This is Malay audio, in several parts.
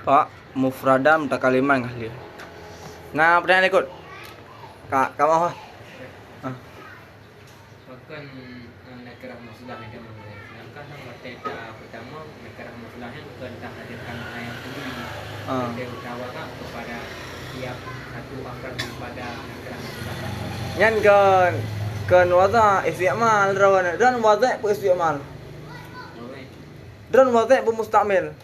Pak mufradan mutakaliman kali. Nah, pertanyaan ikut. Kak, kamu apa? Bahkan nakirah muslah itu sedangkan sama teta pertama nakirah muslahnya bukan tak hadirkan mana yang sendiri. Dia utawakan kepada tiap satu afrad pada nakirah muslah. Nyan kan wada istimal rawan dan wada pu istimal. Dan wada pu mustamil.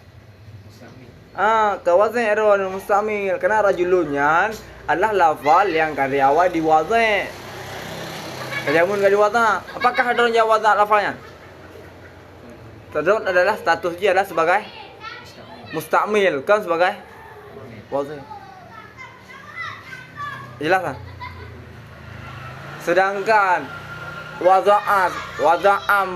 Kawazin rawan mustamil karena rajulunyan adalah lafal yang karyawan di wada. Kajamun kali wada. Apakah ada yang wada lafalnya? Tadun adalah statusnya adalah sebagai mustamil kan sebagai wada. Jelas kan? Sedangkan wada'am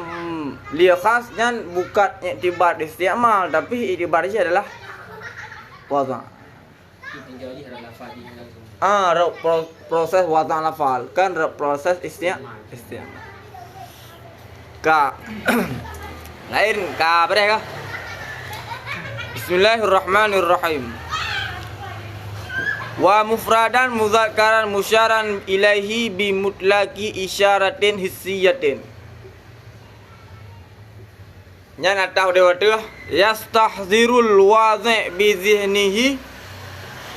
li khasnya bukan i'tibar istimal tapi i'tibarnya adalah wada'. Proses wada' lafal kan proses istimal. Ka lain ka berapa? Bismillahirrahmanirrahim. Wa mufradan mudzakkaran musyaran ilaihi bi mutlaqi isyaratin hissiyatin. Nya natah dewa teh yastahzirul wadhi bi zihnihi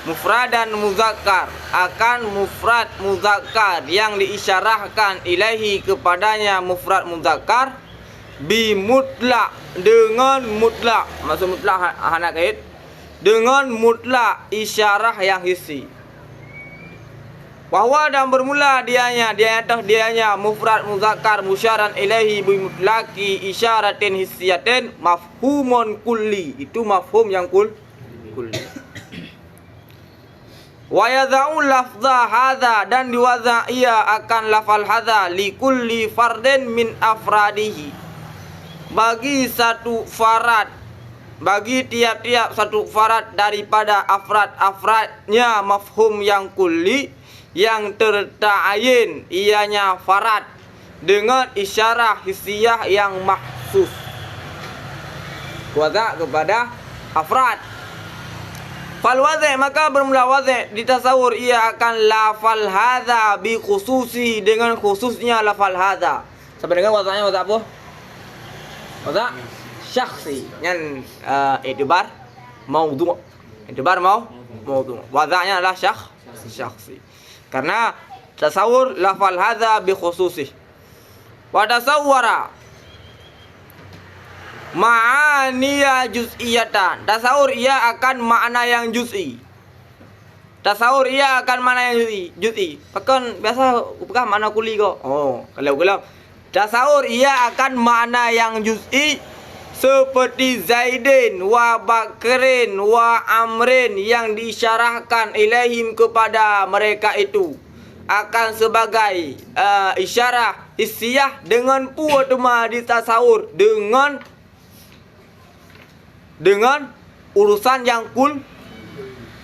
mufradan muzakkar akan mufrad muzakkar yang diisyarahkan ilaihi kepadanya mufrad muzakkar bi mutlaq dengan mutlaq maksud mutlaq anak kait dengan mutlak isyarah yang hissi. Bahwa dan bermula dianya mufrad muzakkar musyaran ilaihi bi mutlaqi isyaratin hissiyatin mafhumun kulli. Itu mafhum yang kulli. Wa yadha'u lafdha hadza dan diwadza ia akan lafal hadza li kulli fardin min afradihi. Bagi satu farad bagi tiap-tiap satu farad daripada afrad-afradnya mafhum yang kulli yang terta'ayin ianya farad dengan isyarah hissiyah yang mahsus wada' kepada afrad. Fal wadhi maka bermula wadhi ditasawur ia akan lafal hadza bi khususi dengan khususnya lafal hadza. Sampai dengan wada'nya wada' apa? Wada' syakhsi yang i'tibar maudhu'. I'tibar maudhu'. Wada'nya adalah syakhsi. Karena tasawur lafal hadza bi khususih. Wa tasawwara ma'aniya juz'iyatan. Tasawur ia akan makna yang juz'i. Tasawur ia akan makna yang juz'i. Bahkan biasa bukan makna kulli kok. Oh, kalau tasawur ia akan makna yang juz'i seperti Zaidin wa Bakrin wa Amrin yang diisyarahkan ilaihim kepada mereka itu akan sebagai isyarah hissiyah dengan puatuma ditasawur dengan urusan yang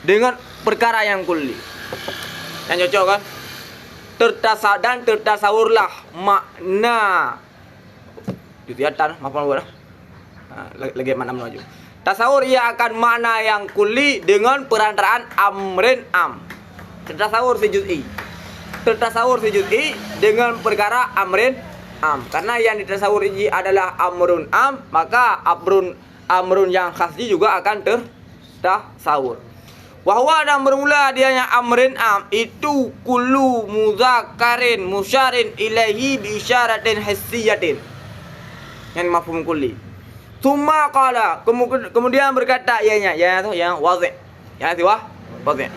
dengan perkara yang kulli. Yang cocok kan? Tertasawurlah makna ditiatan apa buat lagi mana menuju. Tasawur ia akan makna yang kulli dengan perantaraan amrin am. Tertasawur si juz'i. Tertasawur si juz'i dengan perkara amrin am. Karena yang ditasawur ini adalah amrun am, maka amrun yang khasji juga akan tertasawur. Wahwa dan bermula dianya amrin am itu kullu mudzakkarin musyarin ilaihi bi isyaratin hissiyatin. Yang mafhum kulli. Tsumma qala kemudian berkata ianya yang wadhi. Yang wadhi.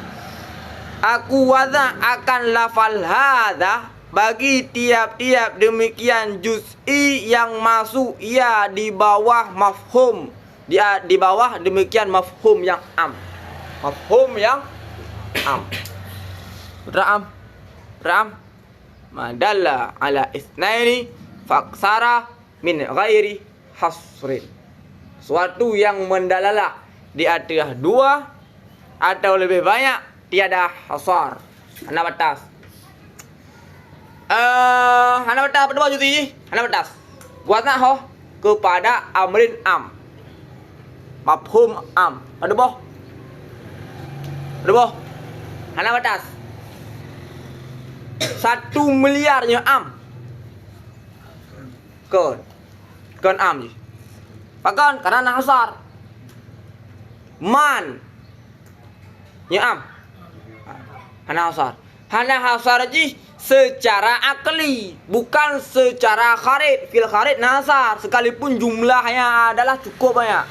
Aku wadha akan lafal hadza bagi tiap-tiap demikian juz'i yang masuk ia di bawah mafhum. Dia di bawah demikian mafhum yang am. Mafhum yang am. Ra'am madalla ala itsnaini faksara min ghairi hasrin. Suatu yang mendalalah di atas dua atau lebih banyak tiada hasar. Anda batas. hana batas pada juz'i. Hana batas. Wazan ho kepada amrin am. Mafhum am. Ada boh? Ada boh? Hana batas. 1 miliarnya am. Kan am je. Pakan karena nasar. Man. Ya am. Hana hasar. Hana hasar je secara akli, bukan secara kharid. Fil kharid nasar, sekalipun jumlahnya adalah cukup banyak.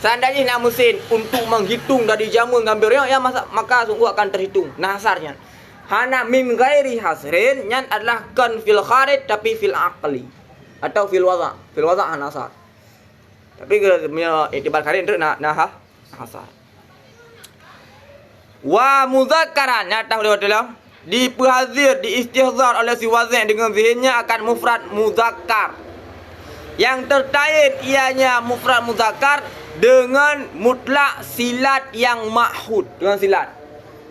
Seandainya nak mesin untuk menghitung dari jamu ngambil ya maka sungguh akan terhitung nasarnya. Hana min ghairi hasrin nyan adalah kan fil kharid tapi fil akli atau fil wada'. Fil wada' hana hasar. Tapi punya iktibar kharid untuk hasar. Wa muzakkaran nyata oleh dalam diperhazir, diistihzar oleh si wazin dengan zihinnya akan mufrad muzakkar. Yang tertain ianya mufrad muzakkar dengan mutlak silat yang ma'hud, dengan silat.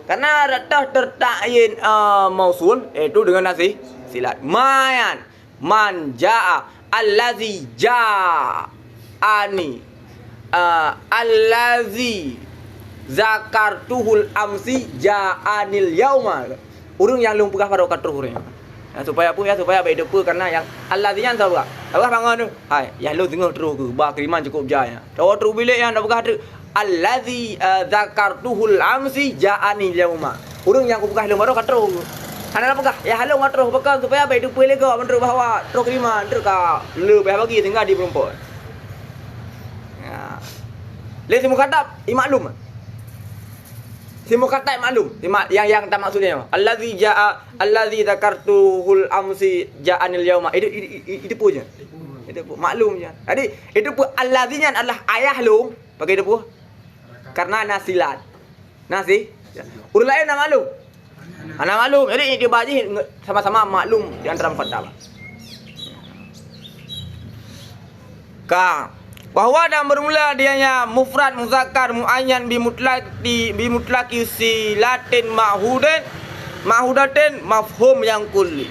Karena ratah tertain mausul iaitu dengan nasi silat. Mayan man jaa allazi ja'ani allazi zakartuhul amsi ja'anil yauma. Urang yang lung pegah pada katrah urang. Ya, supaya apa ya? Supaya baik depa karena yang allazian tahu tak? Tahu bangun tu. Hai, yang lu tengok terus ke bah kiriman cukup jaya. Tahu terus bilik yang dak pegah tu. Allazi zakartuhul amsi ja'anil yauma. Urang yang aku pegah lung baru katrah. Hana dak pegah. Ya halung katrah pekan supaya baik depa lega menurut bahawa terus kiriman terus ka le bagi tinggal di perempuan. Ya. Le semua kata imaklum. Semua kata maklum. Yang tak maksudnya. Allazi zakartuhul amsi ja'anil yauma. Itu pun je. Itu pun maklum je. Jadi itu pun allazinya adalah ayah lu bagi itu pun. Karena nasilat. Nasi. Urang lain nak maklum. Ana maklum. Jadi dia baji sama-sama maklum di antara empat dalam. Bahwa dan bermula dianya mufrad muzakkar muayyan bimutlaqi silatin ma'hudatin mafhum yang kulli.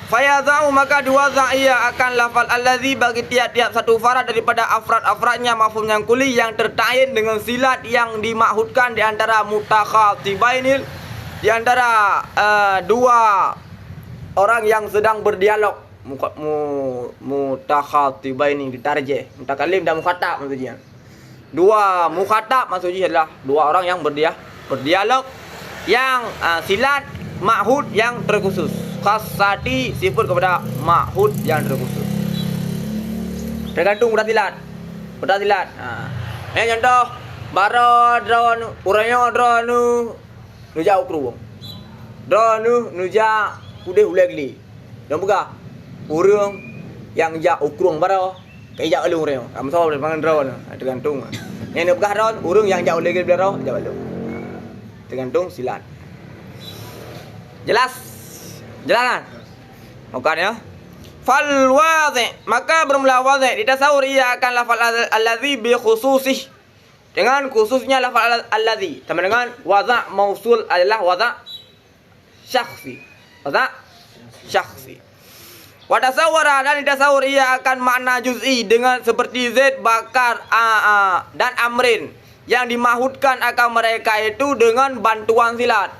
Fayadha'u maka diwaza' ia akan lafal allazi bagi tiap-tiap satu farad daripada afrad-afradnya mafhum yang kulli yang tertain dengan silat yang dimakhudkan di antara mutakhatibainil, di antara dua orang yang sedang berdialog. Mutakhatibaini ditarjih, mutakalim dan mukhatab maksudnya. Dua mukhatab maksudnya adalah dua orang yang berdialog yang silat ma'hud yang terkhusus. Khasati sifat kepada ma'hud yang terkhusus. Tergantung beratilat. Contoh bara drone urangnya drone nu jauh keruang. Drone nu ja udah ulegli. Dan buka urang yang jak ukrung bara kai jak alung reo am so pangan drone tergantung yang nak begah drone urang yang jak lagi bara jak alung tergantung silat. Jelas kan bukan ya. Fal wadhi maka bermula wadhi ditasawur ia akan lafal allazi bi khususih dengan khususnya lafal allazi sama dengan wadha mausul adalah wadha syakhsi. Watasawara dan ditasawur ia akan makna juz'i dengan seperti Zaid, Bakar, dan Amrin yang dimahudkan akan mereka itu dengan bantuan silat.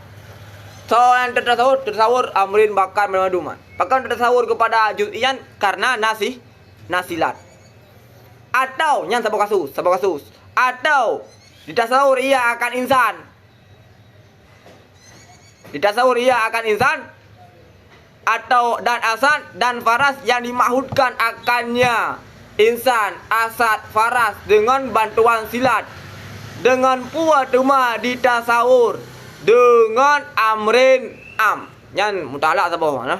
So yang tertasawur Amrin, Bakar, Maduman. Bahkan tertasawur kepada juz'ian karena nasilat. Atau yang sabuk kasus. Atau ditasawur ia akan insan. Atau dan asad dan faras yang dimahudkan akannya insan, asad, faras dengan bantuan silat. Dengan pua tuma ditasawur dengan amrin am. Yang mutalak sabah nah.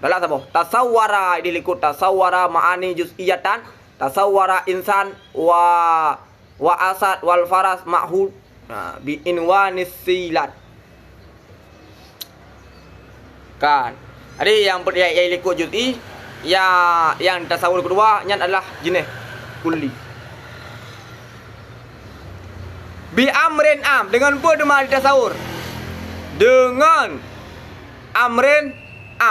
Talak sabah. Tasawwara dilikut tasawwara ma'ani juz'iyatan. Tasawwara insan wa asad wal faras ma'hud bi inwanis silat. Kan jadi yang ikut juz'i yang tasawur kedua yang adalah jenis kulli. Bi amrin am dengan apa dema ditasawur? Dengan amrin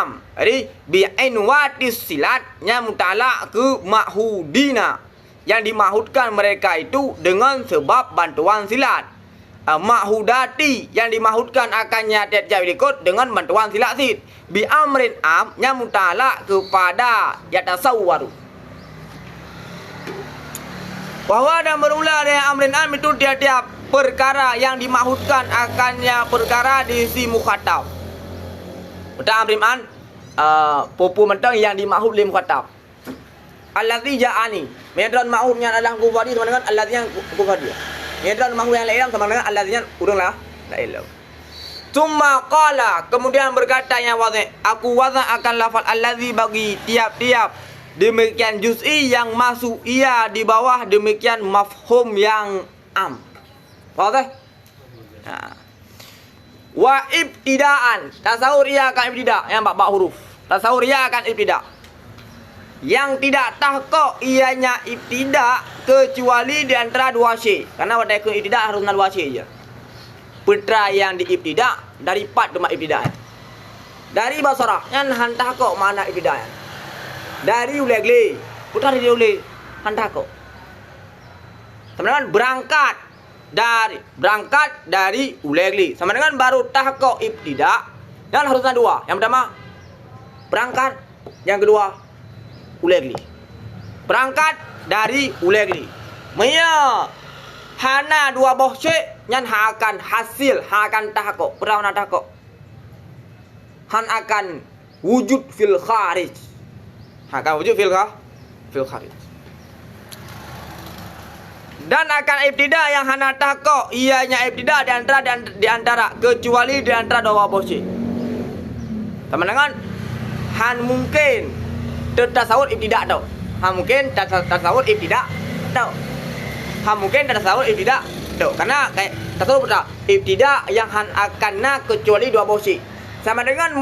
am. Jadi bi'inwatis silat nya muta'alaq ke mahudina. Yang dimahudkan mereka itu dengan sebab bantuan silat. Mahudati yang dimahudkan akannya tiap-tiap ikut dengan bantuan silat sid. Bi amrin am nya muta'alaq kepada yatasawwaru. Bahwa dan bermula dari amrin am itu tiap-tiap perkara yang dimahudkan akannya perkara di si mukhatab. Betul amrin am pupu mentang yang dimahud li mukhatab. Allazi ja'ani. Medran ma'hudnya adalah kufari sama dengan allazi yang kufari. Medran ma'hud yang lain sama dengan allazi yang uranglah la ilah. Cuma qala kemudian berkata yang wadhi, aku wadha akan lafal allazi bagi tiap-tiap demikian juz'i yang masuk ia di bawah demikian mafhum yang am. Wadhi? Nah. Wa ibtidaan tasawur ia akan ibtida yang bab huruf. Tasawur ia akan ibtida. Yang tidak tahqiq ianya ibtida kecuali di antara dua syai. Karena pada ibtida harus dua syai je. Putra yang diibtida dari pat demak ibtidaan. Dari basarah yang hantah kok mana ibtidaan. Dari ulegli putra dari ule hantah kok. Sama dengan berangkat dari ulegli. Sama dengan baru tahqiq ibtida dan harusnya dua. Yang pertama berangkat, yang kedua ulegli. Berangkat dari ulegli. Maya hana dua boh syek nyan akan hasil, akan tahqiq, perawan tahqiq. Han akan wujud fil kharij. Akan wujud fil kharij. Dan akan ibtida yang hana tahqiq, ianya ibtida di antara kecuali di antara dua boh syek. Sama dengan han mungkin tasawur ibtida tau. Ha mungkin tasawur ibtida tau. Ha mungkin tasawur ibtida tau. Karena kayak tasawur betul. Ibtida yang han akanna kecuali dua posisi. Sama dengan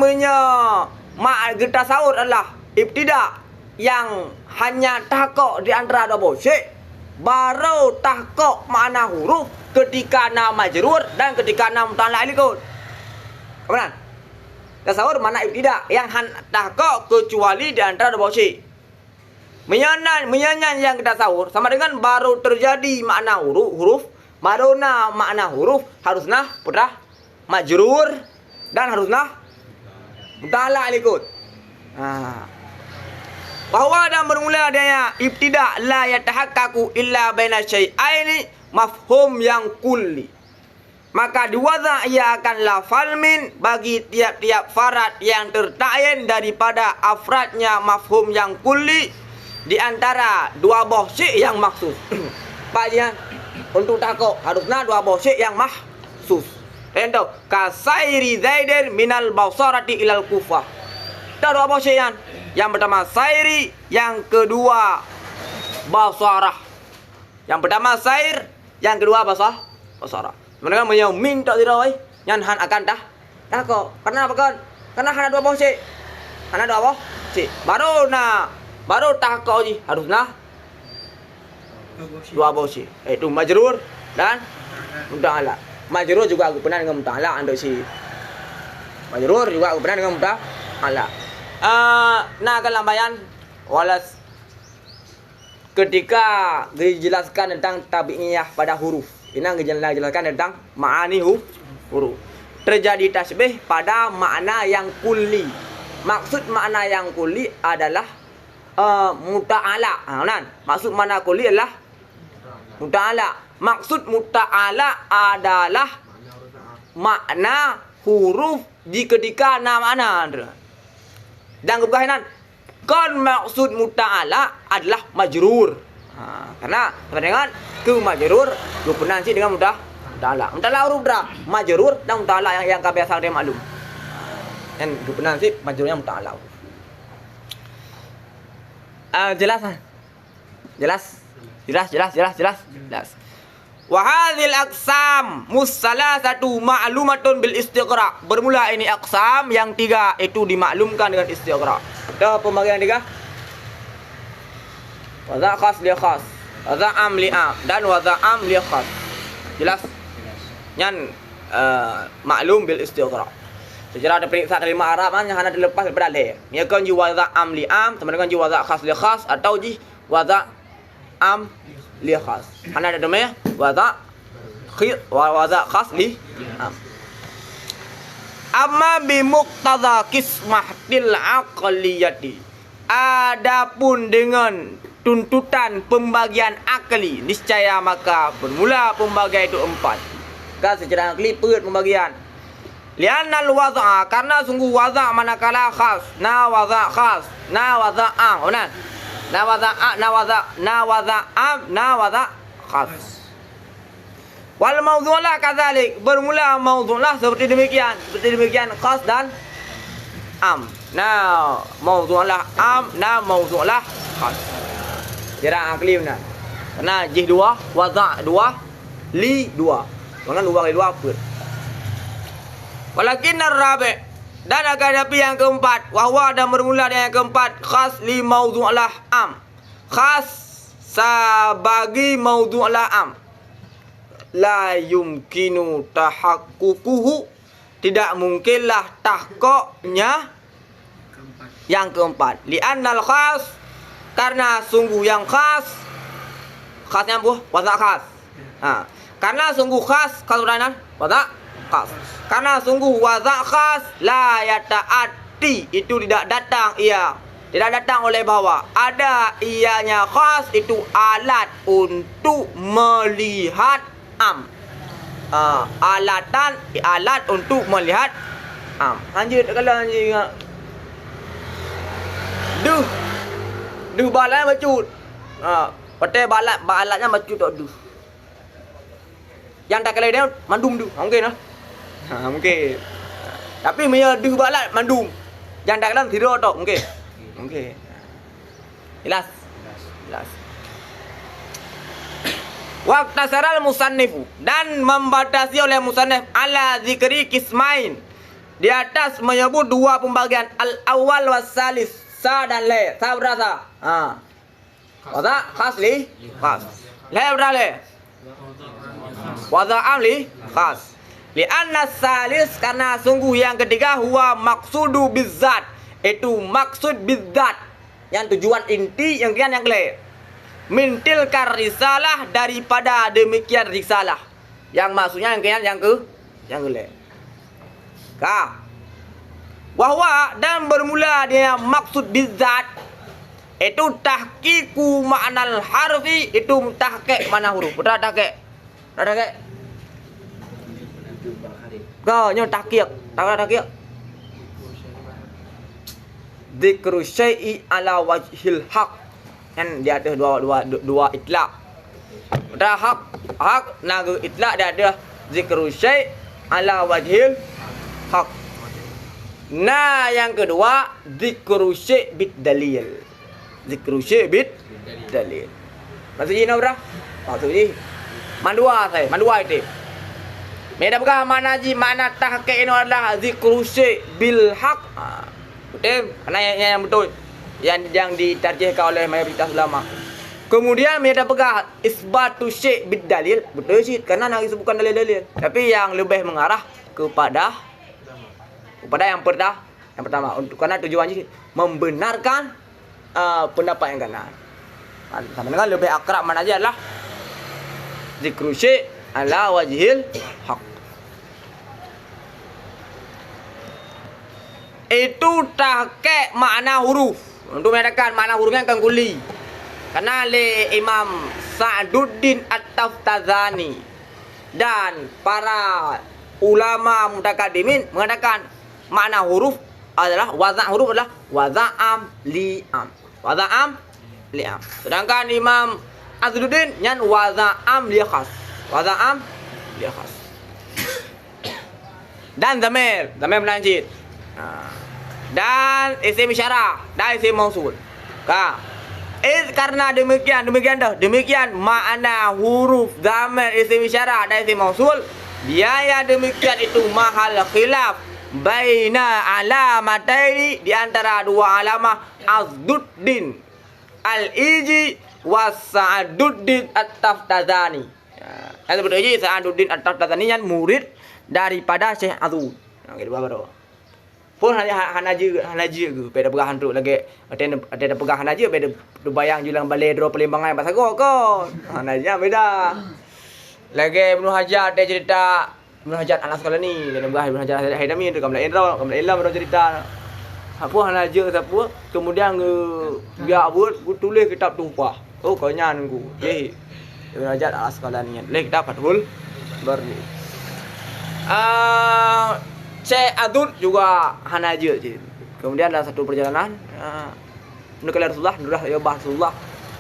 tasawur adalah ibtida yang hanya tahqiq di antara dua posisi. Baru tahqiq makna huruf ketika na majrur dan ketika na muta'alliq ikut. Kemudian tasawur mana ibtida yang han tahqiq kecuali di antara dua posisi. Menyanyan yang kita tasawur sama dengan baru terjadi makna huruf, maruna makna huruf harusnya putra majrur dan harusnya muta'alliq ikut. Bahwa dan bermula adanya ibtida la yatahaqqaqu illa baina syai'aini mafhum yang kulli. Maka diwadha ia akan lafal min bagi tiap-tiap farad yang tertayin daripada afradnya mafhum yang kulli di antara dua boh syai' yang makhsus. Paknya untuk tahqiq harusnya dua boh syai' yang makhsus. Contoh kasairi zaidin minal basarati ilal kufah. Ada dua boh syai' yang pertama sairi, yang kedua basarah. Yang pertama sair, yang kedua basarah. Mereka minta tidak oi, yang han akan tahqiq. Karena apa kan? Karena hana dua boh syai'. Hana dua boh syai'. Baru tahqiq ji harusnya dua boh syai'. Itu majrur dan muta'alliq. Majrur juga aku pernah dengan muta'alliq untuk si. Majrur juga aku pernah dengan muta'alliq. Nah kalau bayan walas ketika dijelaskan tentang tabi'iyah pada huruf. Ini dijelaskan tentang ma'ani huruf. Terjadi tasbih pada makna yang kulli. Maksud makna yang kulli adalah muta'ala. Maksud makna kulli adalah muta'ala. Maksud muta'ala adalah makna huruf di ketika nama. Dan kebahanan kan maksud muta'ala adalah majrur. Karena dengan ke majrur dipronounsi dengan muta'ala. Muta'ala huruf dah majrur dan muta'ala yang biasa dia maklum. Dan dipronounsi majrurnya muta'ala. Jelas. Wa hadhil aqsam musalasatu ma'lumatun bil istiqra. Bermula ini aqsam yang tiga itu dimaklumkan dengan istiqra. Dah pembagian tiga. Wa za khas li khas, wa za am li am dan wa za am li khas. Jelas? Yang maklum bil istiqra. Sejarah ada periksa kalimah Arab kan yang hanya dilepas daripada le. Ia kan ji waza am li am sama dengan ji waza khas li khas atau ji waza am li khas. Hanya ada namanya waza khas li am. Amma bi muqtada qismatil aqliyati. Adapun dengan tuntutan pembagian akli, niscaya maka bermula pembagian itu 4. Kan secara akli perut pembagian. Lianal waza, karena sungguh waza manakala khas, na waza khas, na waza am, benar? Na waza am, na waza khas. Wal mawdhu'lah kadzalik, bermula mawdhu'lah seperti demikian khas dan am. Nah, mawdhu'lah am, na mawdhu'lah khas. Jarak akli benar. Karena jih 2, waza 2, li 2. Jangan 2 kali 2 apa? Walakin ar-rabi' dan akan tapi yang keempat, wahwa dan bermula dengan yang keempat khas li mawdhu'lah am. Khas sabagi mawdhu'lah am. La yumkinu tahaqququhu, tidak mungkinlah tahqiqnya yang keempat. Li'annal khas, karena sungguh yang khasnya apa? Waza khas. Karena sungguh khas berainan waza khas. Karena sungguh waza khas la yata'ati, itu tidak datang oleh bahwa ada ianya khas itu alat untuk melihat am. Alat untuk melihat am. Lanjut kalau ingat. Duh balat bacut. Pakai balatnya bacut tak duh. Yang tak kali dia mandum duh. Mungkin lah. Mungkin. Tapi punya duh balat mandum. Yang tak dalam tidur tak mungkin. Mungkin. Jelas. Waqtasaral musannifu, dan membatasi oleh musannif ala zikri kismain, di atas menyebut 2 pembagian, al-awwal was salis, sa dan le. Sa berasa. Waza khas li khas. Le berale. Waza am li khas. Li anna salis, karena sungguh yang ketiga huwa maksudu bizzat, itu maksud bizzat, yang tujuan inti yang kian yang le. Mintil kar risalah, daripada demikian risalah, yang maksudnya yang kian yang le. Wahwa, dan bermula dia maksud bizzat, itu tahqiqu ma'nal harfi, itu tahqiq mana huruf. Betul tahqiq. Kau nyo tahqiq. Tahqiq. Dzikru syai'i ala wajhil haq. Kan dia ada dua itlaq. Betul hak naga itlaq dia ada zikru syai' ala wajhil haq. Nah, yang kedua zikru syai' bid dalil. Zikru syai' bid dalil. Maksudnya apa? Maksudnya mandua itu. Meda bukan mana tahqiq ini adalah zikru syai' bil haq. Betul? Karena yang betul. Yang ditarjihkan oleh mayoritas ulama. Kemudian mereka pegang isbatu syai' bid dalil. Betul sih, karena nak sebutkan dalil-dalil. Tapi yang lebih mengarah kepada yang pertama. Untuk karena tujuannya membenarkan pendapat yang kanan. Sama dengan lebih akrab mana aja adalah zikru syai' ala wajhil haq. Itu tahqiq makna huruf. Untuk menyatakan makna hurufnya akan kuli. Karena oleh Imam Sa'duddin At-Taftazani dan para ulama mutakaddimin mengatakan makna huruf adalah waza'am li'am. Waza'am li'am. Sedangkan Imam Azduddin yang waza'am li'khas. Waza'am li'khas. Dan zamir berlanjut. Dan isim isyarah dan isim mausul. Karena demikian makna huruf zamir, isim isyarah dan isim mausul, biaya demikian itu mahal khilaf baina alamataini, di antara dua alamah Azduddin Al-Iji wa Sa'duddin At-Taftazani. Yang seperti ini Sa'duddin At-Taftazani yang murid daripada Syekh Azud. Kedua baru. Pun hanaji ke pada pegahan tu lagi ada pegahan aja pada bayang julang balai dro Pelimbangan bahasa ko. Hanaji beda. Lagi Ibnu Hajar dia cerita Ibnu Hajar anak sekolah ni dia begah Ibnu Hajar Haidami tu kamla Ilham cerita. Apa hanaji siapa kemudian biar buat tulis kitab tu apa. Oh kau nyan ku. Ye. Ibnu Hajar anak sekolah ni. Leh kitab Fathul Bari. Syekh Adud juga hanaja je. Kemudian dalam satu perjalanan Nukul Rasulullah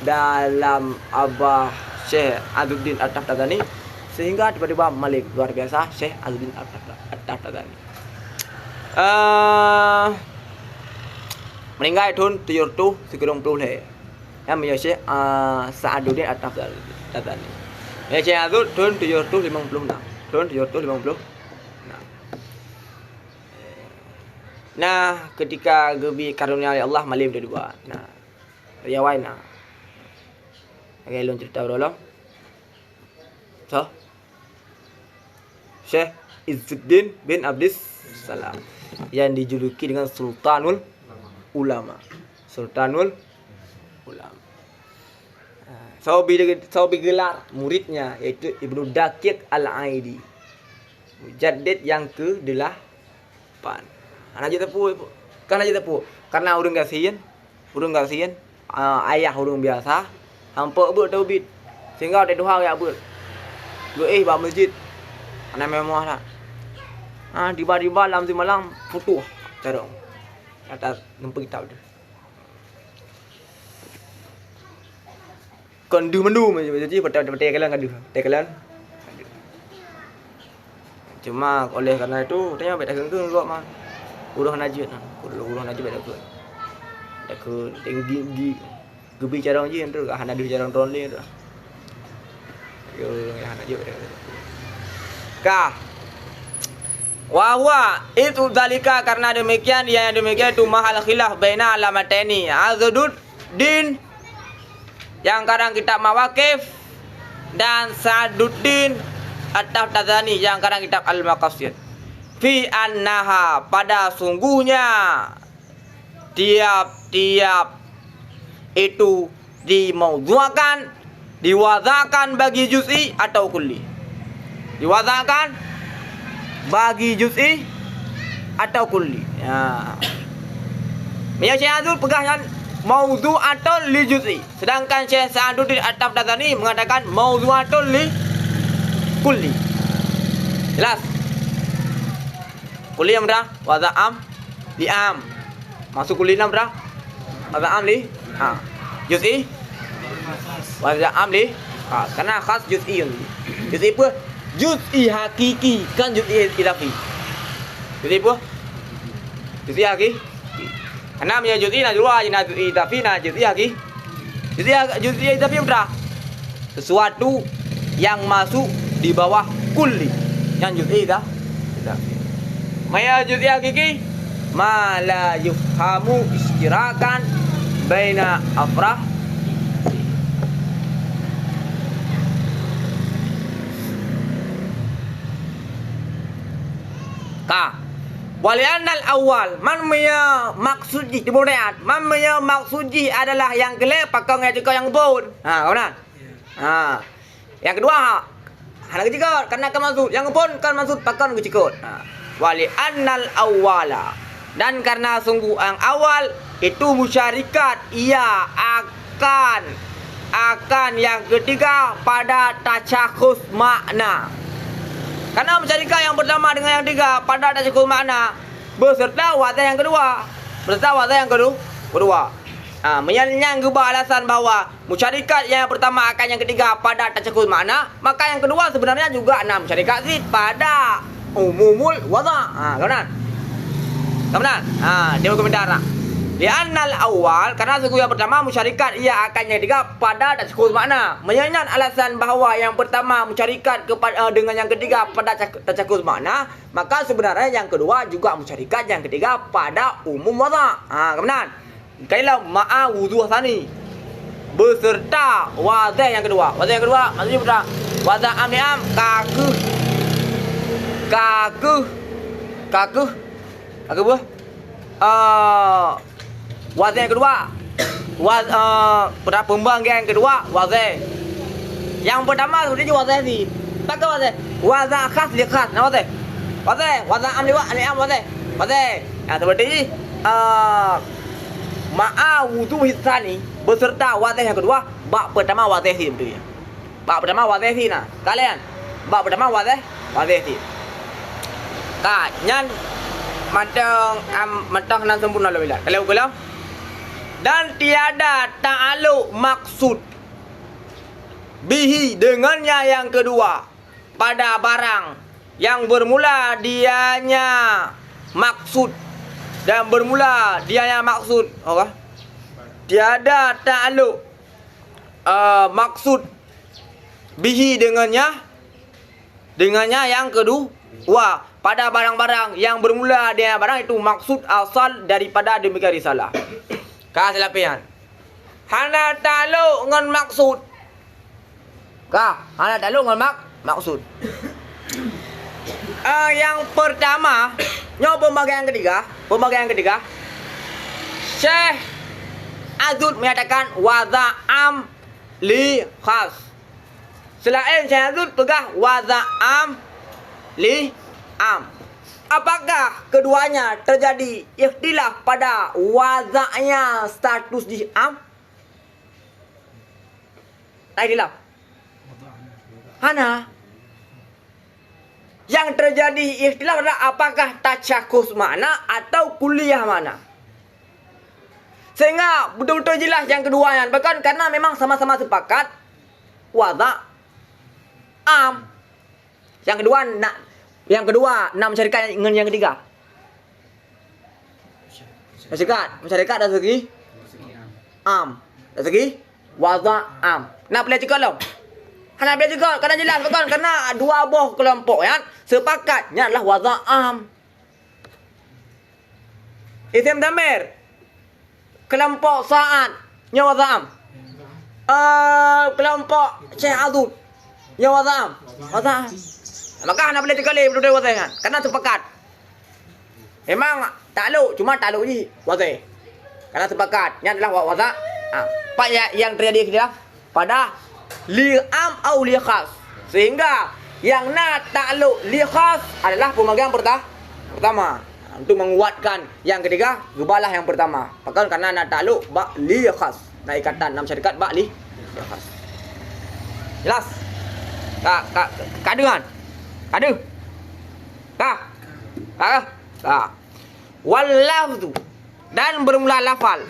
dalam Abah Syekh Aduddin At-Taftazani sehingga tiba-tiba Malik luar biasa Syekh Aduddin At-Taftazani. Meninggal tahun 790 le. Yang punya Syekh Sa'aduddin At-Taftazani. Ya Syekh Adud tahun 756. Tahun 750. Nah, ketika gebi karunia Allah malim dua. Nah, riwayat nah. Agak lon cerita dulu. So, Syekh Izzuddin bin Abdis Salam yang dijuluki dengan Sultanul Ulama. Sultanul Ulama. Sahabi gelar muridnya yaitu Ibnu Daqiq Al-Aidi. Mujaddid yang ke-8. Hanaji tepu karena urang kasihan ayah urang biasa hampa beut taubid sehingga ada doa ya beut ba masjid ana memang lah tiba-tiba malam putuh carong atas nempe kitab tu kondu mendu jadi betul kalan cuma oleh karena itu tanya beda genggung luak mah urang najis beda ke dak ke tinggi gebi carang je tu hana di carang tron ni tu yo yang najis beda ka wa itu zalika karena demikian yang demikian itu mahal khilaf baina alamataini Azuddin yang kadang kitab Mawaqif dan Sa'aduddin At-Taftazani yang kadang kitab Al-Maqasid fi annaha pada sungguhnya tiap-tiap itu diwazakan bagi juz'i atau kulli. Diwazakan bagi juz'i atau kulli. Ya. Syekh Azul pegahkan mauzu'atun li juz'i. Sedangkan Syekh Sa'aduddin At-Taftazani mengatakan mauzu'atun li kulli. Jelas? Kulli yang berapa? Wada'am li'am. Masuk kulli yang berapa? Wada'am li juz'i. Wada'am li karena khas juz'i. Juz'i apa? Juz'i hakiki, kan juz'i ilafi. Juz'i apa? Juz'i hakiki. Karena punya juz'i na dua, na juz'i ilafi, na juz'i hakiki. Juz'i ilafi berapa? Sesuatu yang masuk di bawah kulli. Yang juz'i ilafi. Maya juz'i hakiki ma la yufhamu istirakan baina afrah ka walianal awal man maya maksudji kemudian man maya maksudji adalah yang kelep pakang yang pun kau nak yang kedua hana kecikot karena maksud yang pun kan maksud pakang kecikot wali annal awwala dan karena sungguh yang awal itu musyarikat ia akan yang ketiga pada tacakhus makna. Karena musyarikat yang pertama dengan yang ketiga pada tacakhus makna beserta wazah yang kedua. Menyanyang alasan bahwa musyarikat yang pertama akan yang ketiga pada tacakhus makna, maka yang kedua sebenarnya juga musyarikat pada umumul wada. Kemudian dia berkomentar. Li'annal awal karena sungguh yang pertama musyarikat ia akan yang ketiga pada tacakhus makna. Menyanyang alasan bahawa yang pertama musyarikat kepada dengan yang ketiga pada tacakhus makna, maka sebenarnya yang kedua juga musyarikat yang ketiga pada umum wada. Kemudian kailah ma'a wuduh tsani beserta wada yang kedua. Wada yang kedua maksudnya berapa? Wada am kakuh apa? wazan yang kedua. Pada pembangkang yang kedua wazan. Yang pertama sebenarnya wazan sih. Tak ke wazan. Wazan khas li khas. Nama wazan. Wazan am li am wazan. Yang seperti ini ma'a wudu hisani beserta wazan yang kedua. Bab pertama wazan sih betul ya. Bab pertama wazan sih nah. Kalian bab pertama wazan sih. Nyan matang nan sempurna bila. Kalau dan tiada ta'alluq maksud bihi dengannya yang kedua pada barang yang bermula dianya maksud dan bermula dianya maksud apa? Tiada ta'alluq maksud bihi dengannya yang kedua pada barang-barang yang bermula dia barang itu maksud asal daripada demikian risalah. Kah selapian. Hana ta'alluq ngan maksud. Hana ta'alluq ngan maksud. Yang pertama, pembagian ketiga. Syekh Azud menyatakan wazan am li khas. Selain Syekh Azud pegah wazan am li am. Apakah keduanya terjadi ikhtilaf pada wazannya status di am? Tak ikhtilaf. Hana. Yang terjadi ikhtilaf adalah apakah tasyakhus mana atau kuliah mana. Sehingga betul-betul jelas yang keduanya. Bahkan karena memang sama-sama sepakat wazan am. Yang kedua, nak mencarikan dengan yang ketiga. Mencarikan dari segi am. Dari segi wazan am. Nak boleh cakap lo? Nak boleh cakap kerana jelas bukan kerana dua buah kelompok yang sepakatnya adalah wazan am. Isim damir. Kelompok Sa'ad nya wazan am. Kelompok Syekh Azud nya wazan am. Wazan am. Maka nak boleh dikali berdua wazan kan? Karena sepakat. Memang takluk, cuma takluk je wazan. Karena sepakat, yang adalah wazan. Apa yang terjadi dia pada li am atau li khas. Sehingga yang nak takluk li khas adalah pemegang pertama. Untuk menguatkan yang ketiga, gebalah yang pertama. Bahkan karena nak takluk ba li khas. Nak ikatan nam syarikat ba li khas. Jelas? Kaduan. Ada? Wal lafzu dan bermula lafal.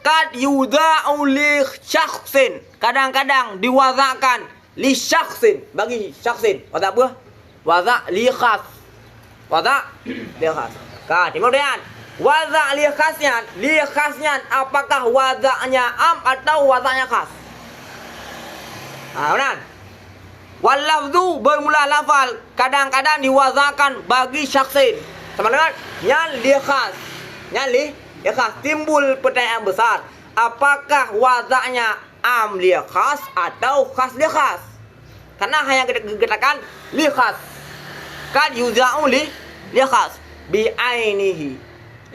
Kad yudha'u li syakhsin. Kadang-kadang diwazakan li syakhsin. Bagi syakhsin. Wazak apa? Wazak li khas. Kemudian wazak li khasnya apakah wazaknya am atau wazaknya khas? Benar? Wal lafzu bermula lafal kadang-kadang diwazakan bagi syakhsin. Sama dengan yang li khas. Timbul pertanyaan besar. Apakah wazaknya am li khas atau khas li khas? Karena hanya dikatakan li khas. Kad yuza'u li khas bi ainihi.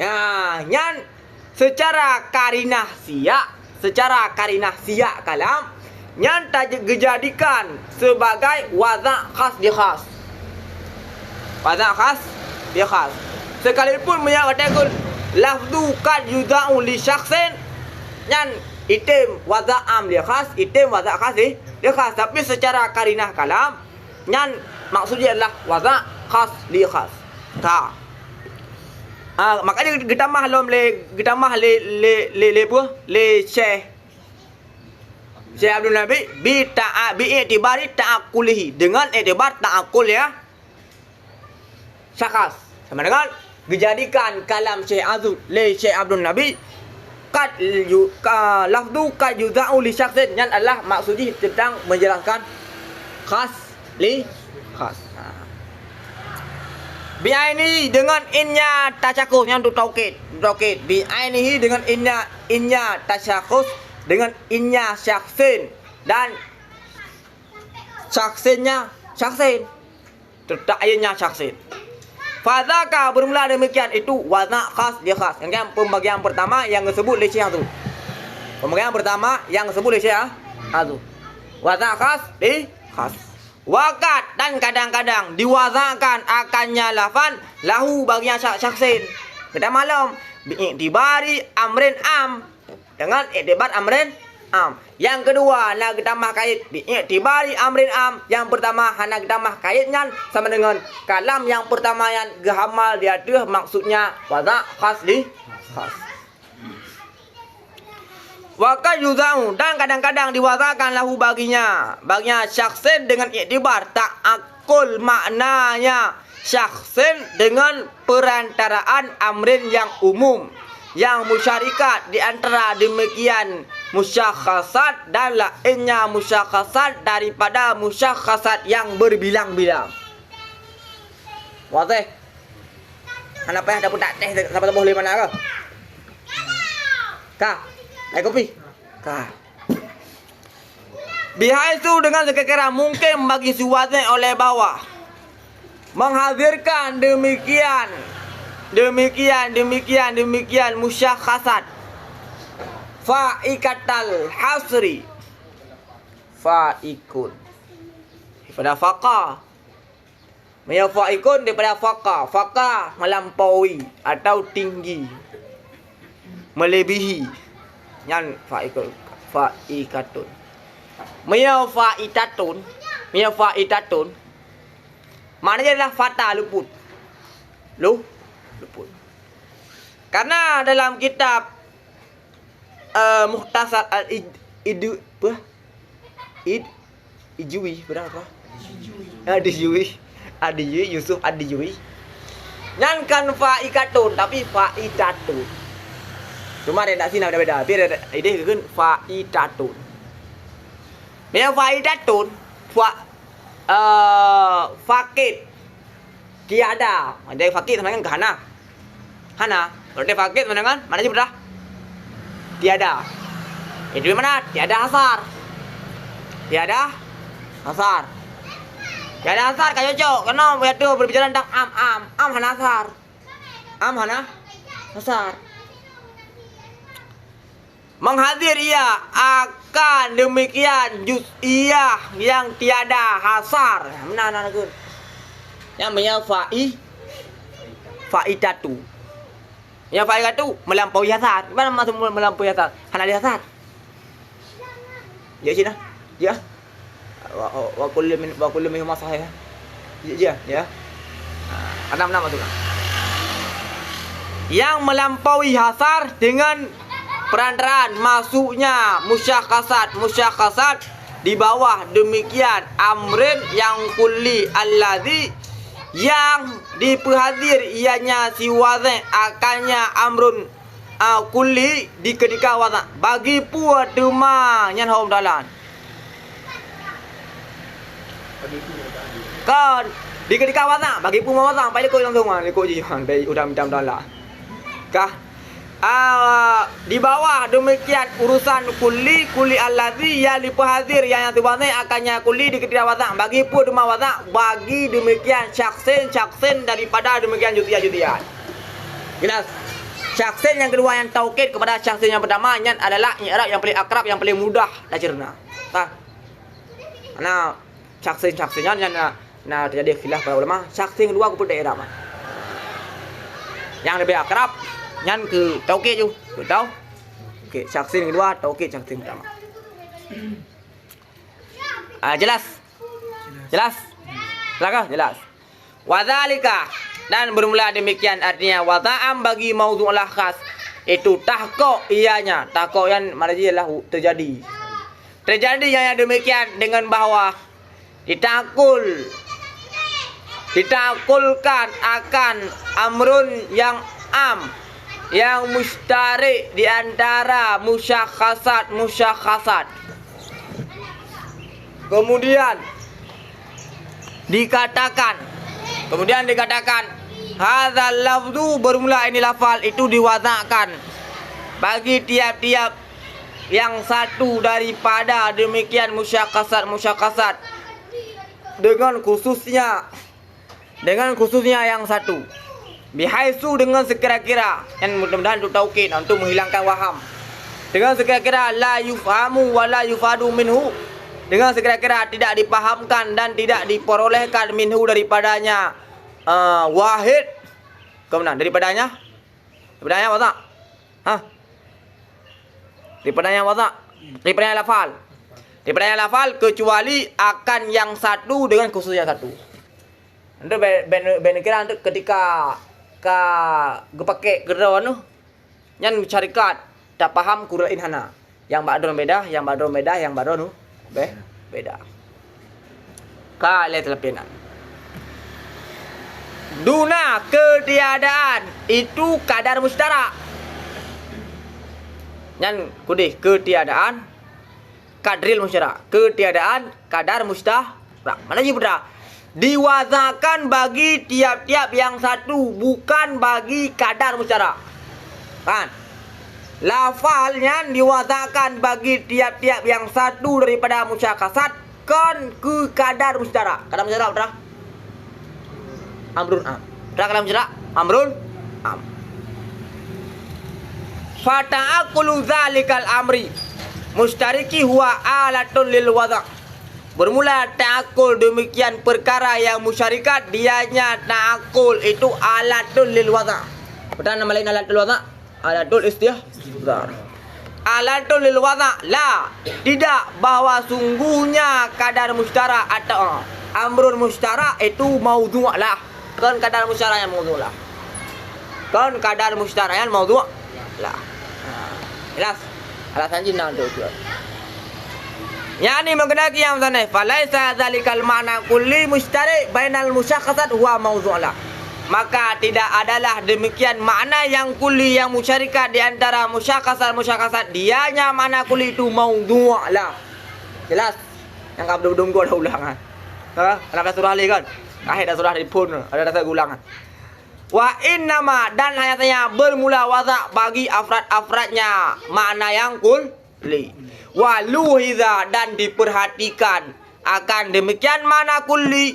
Ya, yang secara karinah siyak kalam yang dijadikan sebagai wazan khas di khas. Wazan khas di khas. Sekalipun menyatakan lafzu kad yudha'u li syakhsin yang itim wazan am li khas, itim wazan khas di khas. Tapi secara karinah kalam yang maksudnya adalah wazan khas li khas. Makanya kita mahlum le Syekh Abdul Nabi bi i'tibari ta'aqulihi dengan i'tibar ta'aqul ya syakhs. Sama dengan dijadikan kalam Syekh Azud li Syekh Abdul Nabi kad lafzu kad yuza'u li syakhsin yang adalah maksudnya tentang menjelaskan khas li khas. Bi ainihi dengan innya tasyakhus yang untuk taukid. Bi ainihi dengan innya tasyakhus dengan innya syakhsin dan syakhsinnya syakhsin. Tertakayanya syakhsin. Fadzaka bermula demikian itu wazna khas dia khas. Yang pembagian pertama yang disebut li syekh tu. Pembagian pertama yang disebut li syekh tu. Wazna khas li khas. Wakat dan kadang-kadang diwazakan akannya lafan lahu baginya syaksin. Kita malam bi'tibari amrin am dengan i'tibar amrin am. Yang kedua nak ditambah kait bi'tibari amrin am. Yang pertama hana ditambah kaitnya sama dengan kalam yang pertama yang gehamal dia tu maksudnya wazna khas li khas. Wakat yuzau dan kadang-kadang diwazakan lahu baginya syaksin dengan iktibar ta'akul maknanya syaksin dengan perantaraan amrin yang umum yang musyarikat di antara demikian musyakhasat dan lainnya musyakhasat daripada musyakhasat yang berbilang-bilang. Wazih. Kenapa yang dapat teh sampai boleh mana ke? Kak air kopi. Kah. Bihaisu dengan sekiranya mungkin bagi suwazin oleh bawah menghadirkan demikian musyakhasat fa'ikatal hasri fa'ikun daripada faqa fa'ikun daripada faqa melampaui atau tinggi melebihi yang fa'ikatun fa'itatun maknanya adalah fata luput karena dalam kitab Mukhtasar Ijui berapa Adijui Yusuf Adijui nyankan fa'ikatun tapi fa'itatun. Cuma dia nak sini beda-beda. Tapi dia kan fa'idatun. Yang fa'idatun fakid tiada. Dia fakid sama dengan hana. Kalau dia fakid sama dengan mana je berdah? Tiada. Itu mana? Tiada hasar. Tiada hasar kayo cok. Kena dia tu berbicara tentang am hana hasar. Am hana hasar. Menghadir ia akan demikian juz'iyah yang tiada hasar. Mana nak yang punya fa'idatu. Yang fa'idatu melampaui hasar. Mana masuk melampaui hasar? Hana ada hasar. Ya sini. Ya. Wa kullu min masahih. Ya. Ada mana masuk? Yang melampaui hasar dengan perantaraan masuknya musyakhasat di bawah demikian amrin yang kulli alladhi yang diperhadir ianya si wazan akannya amrun kulli di ketika wazan bagi pua dema nyan hom dalan kan di ketika wazan bagi pua wazan pai lekoi langsung lekoi je pai udam dalam kah di bawah demikian urusan kulli alladzi yang diperhadir yang tiba-tiba akannya kulli di ketika wazan bagi pun dema wazan bagi demikian syaksin daripada demikian jutian jelas syaksin yang kedua yang taukid kepada syaksin yang pertama yang adalah i'rab yang paling akrab yang paling mudah dicerna nah syaksin-syaksinnya yang terjadi khilaf para ulama syaksin kedua kepada i'rab yang lebih akrab nyan ke taukid tu tahu okey syaksin kedua taukid syaksin pertama jelas jelas wadzalika dan bermula demikian artinya wada'am bagi maudhu'ul khas itu tahqiq ianya tahqiq yang marjilah terjadi yang demikian dengan bahawa ditakulkan akan amrun yang yang mustarik di antara musyakhasat. Kemudian dikatakan hadzal lafzu bermula ini lafal itu diwazakan bagi tiap-tiap yang satu daripada demikian musyakhasat dengan khususnya dengan khususnya yang satu. Bihaisu dengan sekira-kira, yang mudah-mudahan untuk taukid, untuk menghilangkan waham. Dengan sekira-kira la yufhamu wa la yufadu minhu, dengan sekira-kira tidak dipahamkan dan tidak diperolehkan minhu daripadanya wahid. Kemudian daripadanya wazak. Daripadanya wazak. Daripadanya lafal. Daripadanya lafal kecuali akan yang satu dengan khusus yang satu. Untuk kira untuk ketika pakai gerdawan tu yang syarikat tak paham Qur'an hana. Yang ba'dun beda, yang ba'dun beda. Ka lihat lepinan. Duna ketiadaan itu kadar mustarak. Yang kudih ketiadaan kadril mustarak. Ketiadaan kadar mustarak. Mana je putra? Diwazakan bagi tiap-tiap yang satu, bukan bagi kadar mustarak. Kan? Lafalnya diwazakan bagi tiap-tiap yang satu daripada musyakasat kan ke kadar mustarak. Kadar mustarak putra? Amrun am. Putra kadar mustarak? Amrun am. Fata'akulu zalikal amri mustariki huwa alatun lil wazak. Bermula ta'akul demikian perkara yang musyarikat, dianya ta'akul itu alatun lil wazak. Betul nama lain alatul wazak? Alatul istihzar. Alatul lil wazak. La, tidak bahwa sungguhnya kadar mustarak atau amrun mustarak itu maudhu' lah. Kan kadar mustarak yang maudhu' lah. Kan kadar mustarak yang maudhu' lah. Jelas? Alasan jinnah itu. Yani mengenai yang sana, falaisa zalikal makna kulli mustarik bainal musyakhasat huwa mawdu'lah. Maka tidak adalah demikian makna yang kulli yang musyarikat di antara musyakhasat dianya makna kulli itu mawdu'lah. Jelas? Yang kau belum ada ulangan. Ada surah lagi kan? Ada surah di pun ada ulangan. Wa innama dan hanya bermula wazak bagi afradnya makna yang kulli. Waluhiza dan diperhatikan akan demikian makna kulli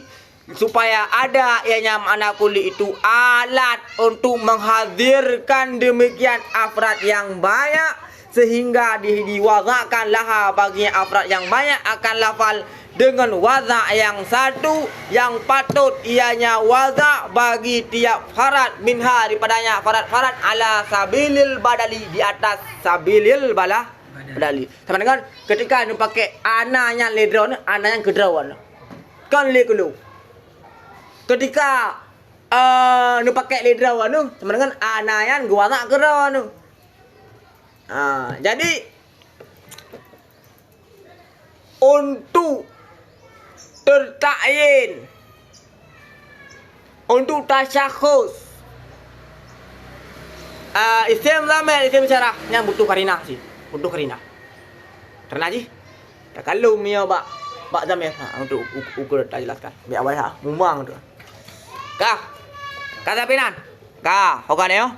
supaya ada ianya makna kulli itu alat untuk menghadirkan demikian afrad yang banyak sehingga diwazakkan laha bagi afrad yang banyak akan lafal dengan wazak yang satu yang patut ianya wazak bagi tiap farad minha daripadanya farad ala sabilil badali di atas sabilil badali. Sama dengan ketika dia pakai ananya ledron, ananya kedrawan. Kan lekulu. Ketika dia pakai ledrawan tu, sama dengan ananya gawazak kedrawan tu. Jadi untuk tertakyin, untuk tasyakhus, isim zamir, isim syarah yang butuh karinah sih, butuh karinah. Karena ji, kalau mia bak zamir, untuk ukur tak jelaskan. Biar awal mumang tu. Kah, kata pinan, kah, hokan yo.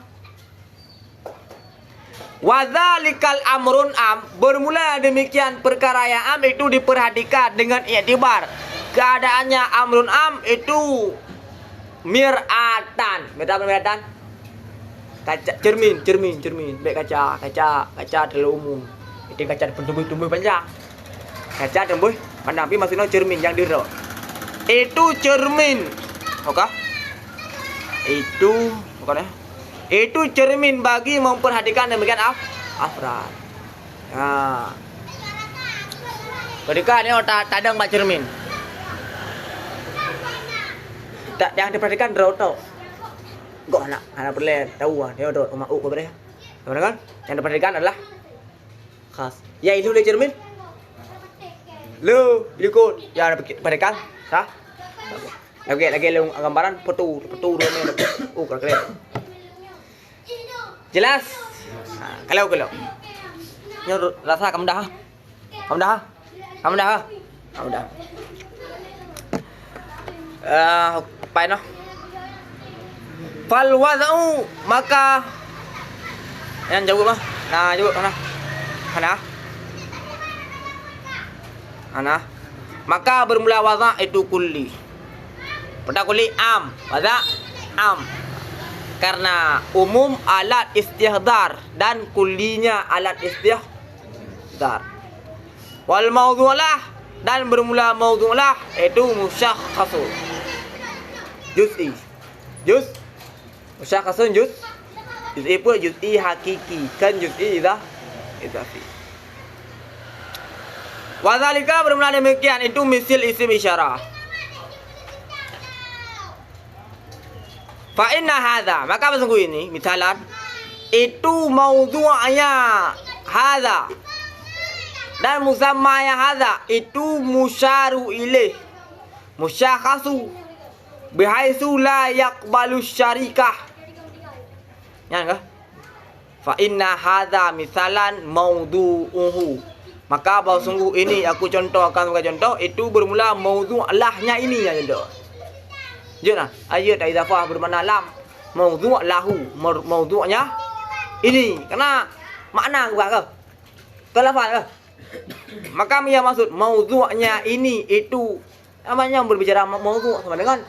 Wadzalikal amrun am, bermula demikian perkara yang am itu diperhatikan dengan iktibar keadaannya amrun am itu mir'atan. Mir'atan kaca, cermin baik kaca terlalu umum. Itu kaca tumbuh panjang, kaca tumbuh pandang, tapi maksudnya cermin yang dirok itu cermin, oke? Itu bukan ya? Itu cermin bagi memperhatikan demikian afrad. Ketika ni tak ada mbak cermin, tak yang diperhatikan roto. Gak anak perlu tahu dia roto rumah u kepada. Benar kan? Yang diperhatikan adalah khas. Ya itu le cermin. Lu ikut yang diperhatikan, sah? Lagi lu gambaran petu rumah keren. Jelas? Kalau ni rasa kamu dah. Apa ini? Fal waz'u maka yang jawab mah. Nah, jawab mana? Maka bermula wazak itu kulli. Pada kulli am. Pada am. Karena umum alat istihdar dan kullinya alat istihdar. Wal maudhu'lah dan bermula maudhu'lah itu musyakhasun. Juz'i. Musyakhasun juz'i pun juz'i hakiki, kan juz'i idafi. Wadzalika bermula demikian itu misil isim isyarah. Fa inna hadza, maka sesungguhnya ini misalan itu maudhu'nya hadza dan musammaya hadza itu musyaru ilaih musyakhasu bihaitsu la yaqbalu syarikah. Ya enggak? Fa inna hadza misalan maudhu'uhu. Maka bahwa sungguh ini aku contohkan sebagai contoh itu bermula maudhu' lahnya ini ya contoh. Jona, ayat idafah bermakna lam. Maudhu' lahu, maudhu'nya ini. Karena makna gua ke? Kelafal ke? Maka ia maksud maudhu'nya ini itu namanya berbicara maudhu' sama dengan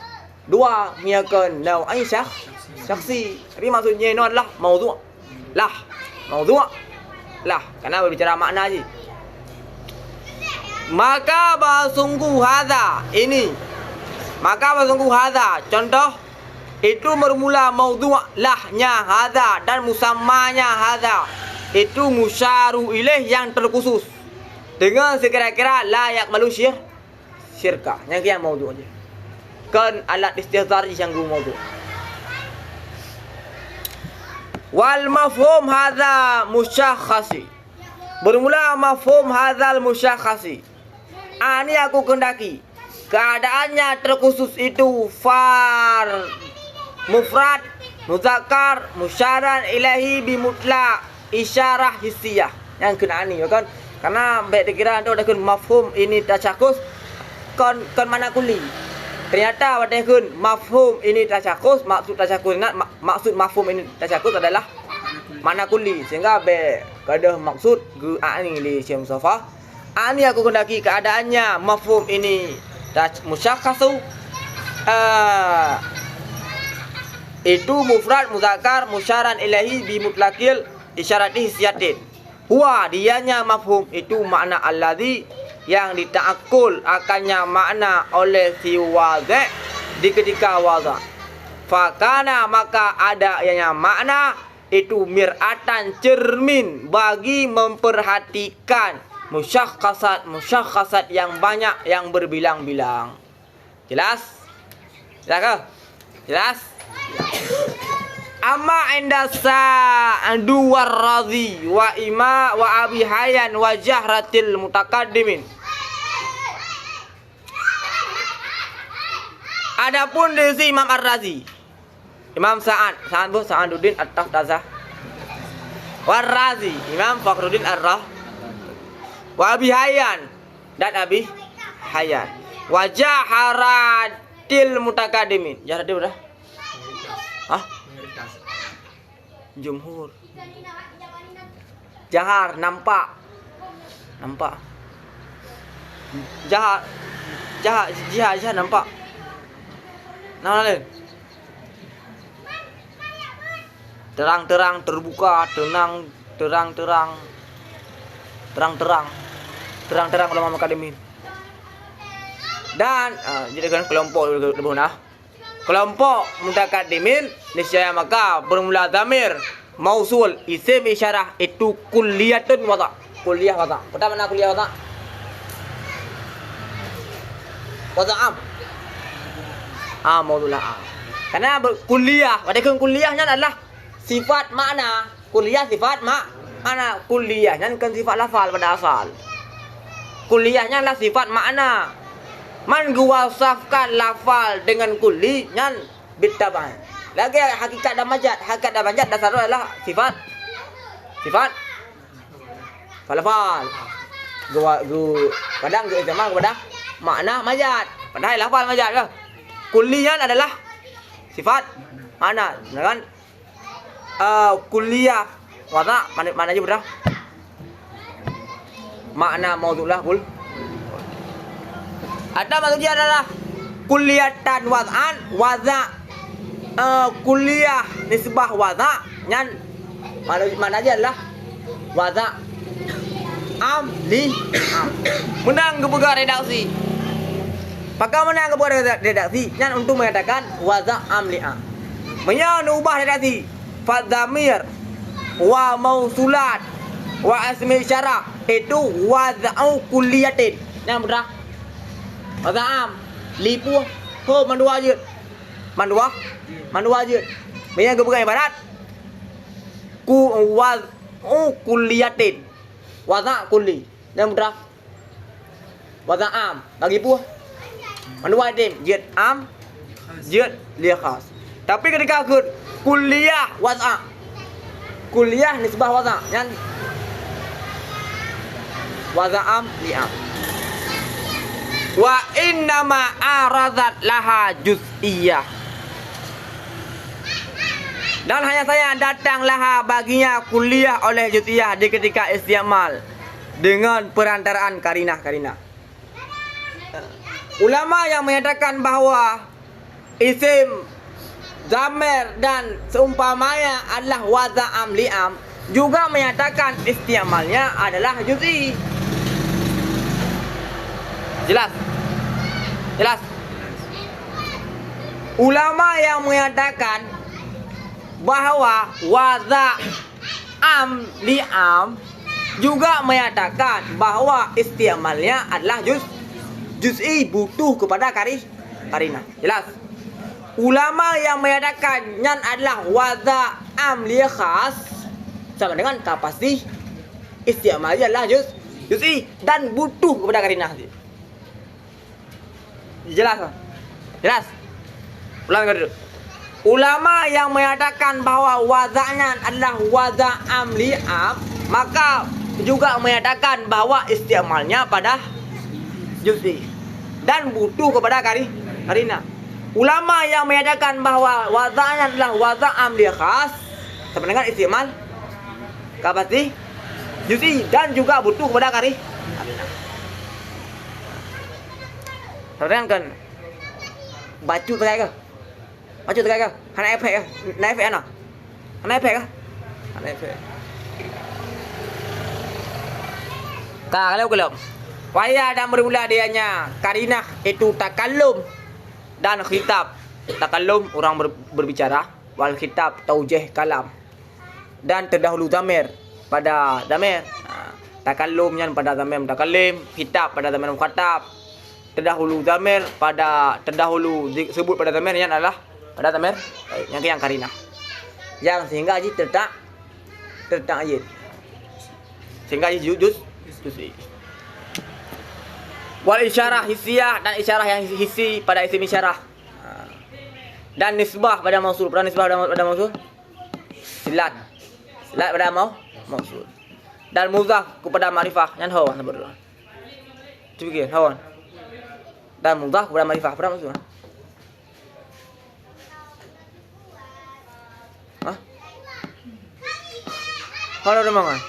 dua miakan nau'ai syakhsi. Tapi maksudnya ini adalah maudhu' lah. Maudhu' lah karena berbicara makna aja. Maka sungguh hadza ini. Maka sungguh hadza contoh itu bermula maudhu' lahnya hadza dan musammanya hadza itu musyaru ilaih yang terkhusus dengan sekira-kira layak malu syirkah yang kian maudhu' aja. Kan alat istihdar yang gua maudhu'. Wal mafhum hadza musyakhasi. Bermula mafhum hadzal musyakhasi. Ini aku kendaki keadaannya terkhusus itu far mufrad muzakkar musyaran ilahi bimutlaq isyarah hissiyah yang kena ni kan karena baik dikira tu ada kun mafhum ini tacakus kon mana kuli ternyata ada kun mafhum ini tacakus maksud tacakus ingat maksud mafhum ini tacakus adalah mana kuli sehingga be kada maksud gu ani li Syekh Mustafa ani aku kendaki keadaannya mafhum ini musyakhasu itu mufrad muzakkar musyaran ilahi bi mutlaqil isyarati hisiyatin. Huwa dianya mafhum itu makna alladzi yang dita'akkul akannya makna oleh si wadhi di ketika wadha. Fakana maka adanya makna itu mir'atan cermin bagi memperhatikan musyakhasat yang banyak yang berbilang-bilang. Jelas? Jelas ke? Jelas? Amma inda sa'du warrazi wa ima wa abi hayyan wa jahratil mutakaddimin. Adapun di si Imam Ar-Razi, Imam Sa'aduddin At-Tahtazah, War-Razi, Imam Fakhruddin Ar-Razi, wa abi hayyan dan abi hayyan wa jaharatil mutakaddimin. Jaharatil udah? Hah? Jumhur. Jahar nampak. Jahar nampak. Nah, lain. Terang-terang terbuka, terang-terang ulama akademis. Dan jadi kan kelompok berguna. Kelompok mutakaddimin niscaya maka bermula dhamir mausul isim isyarah itu kulliyatun wada. Kulliyah wada. Pertama mana kulliyah wada? Wada am. Maudhu'lah am. Karena kulliyah, padahal kulliyahnya adalah sifat makna. Kulliyah sifat makna. Kulliyahnya kan sifat lafal pada asal. Kulliyahnya adalah sifat makna. Man guwasafkan lafal dengan kulli nyan bitaban. Lagi hakikat dan majaz. Hakikat dan majaz dasarnya adalah sifat lafal. Kadang dia sama kepada makna majaz. Padahal lafal majaz ke. Kullinya adalah sifat makna. Kan kulliyah wada mana aja berdah? Makna maudhu'lah kul. Ada maksudnya adalah kulliyatan wad'an waza kuliah nisbah waza nyan mana aja lah waza am li am menang kebuka redaksi. Maka menang kebuka redaksi nyan untuk mengatakan waza am li am. Menyubah redaksi fadzamir wa mausulat wa asmi isyarah itu waza'u kulliyatin. Yang benar waza am li pu ho mandua je mandua je. Menyang kebuka ibarat ku waz'u kulliyatin waza kulli. Yang benar waza am bagi pu mandua tim jid am jid li khas. Tapi ketika kuliah waza kuliah nisbah waza yang waza am li am wa innama aradat laha juz'iyah dan hanya saya datang laha baginya kuliah oleh juz'iyah di ketika istiamal dengan perantaraan karinah. Ulama yang menyatakan bahwa isim zamir dan seumpamanya adalah waza am li am juga menyatakan istiamalnya adalah juz'i. Jelas? Ulama yang menyatakan bahwa waza am li am juga menyatakan bahwa istiamalnya adalah juz'i, butuh kepada karinah. Jelas? Ulama yang menyatakan nyan adalah waza am li khas sama dengan kapasiti istiamalnya adalah juz'i dan butuh kepada karinah. Jelas. Ulang dulu. Ulama yang menyatakan bahwa wazanya adalah waza am li am maka juga menyatakan bahwa istiamalnya pada juz'i dan butuh kepada karinah. Ulama yang menyatakan bahwa wazanya adalah waza am li khas sama dengan istimal kapasiti juz'i dan juga butuh kepada karinah. Saudara kan baju terkait ke? Hana efek ke? Hana efek ana? Hana efek ke? Hana efek. Kalau waya dan bermula dianya karinah itu takallum dan khitab. Takallum orang berbicara, wal khitab taujih kalam. Dan terdahulu zamir pada zamir. Takallumnya pada zamir mutakallim, khitab pada zamir mukhatab. Terdahulu zamir pada terdahulu disebut pada zamir yang adalah pada zamir yang karinah. Yang sehingga aji tertak aji. Sehingga aji juz'i. Wal isyarah hissiyah dan isyarah yang hissi pada isim isyarah. Dan nisbah pada mausul. Pada nisbah pada mausul silat pada mausul. Dan mudhaf kepada ma'rifah yang hawan sebut dulu. Cuba hawan. Dan mudhaf kepada ma'rifah pada mausul. Kalau ada mangan.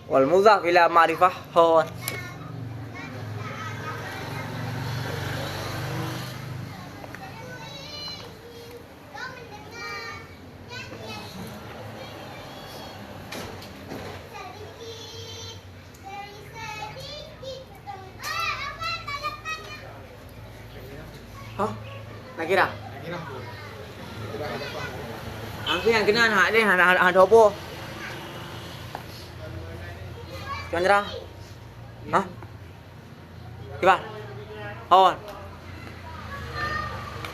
Wal mudhaf ila ma'rifah hawan. Nakira. Angku yang kena hak ni hak dopo. Chandra. Hah? Kibar. Awan.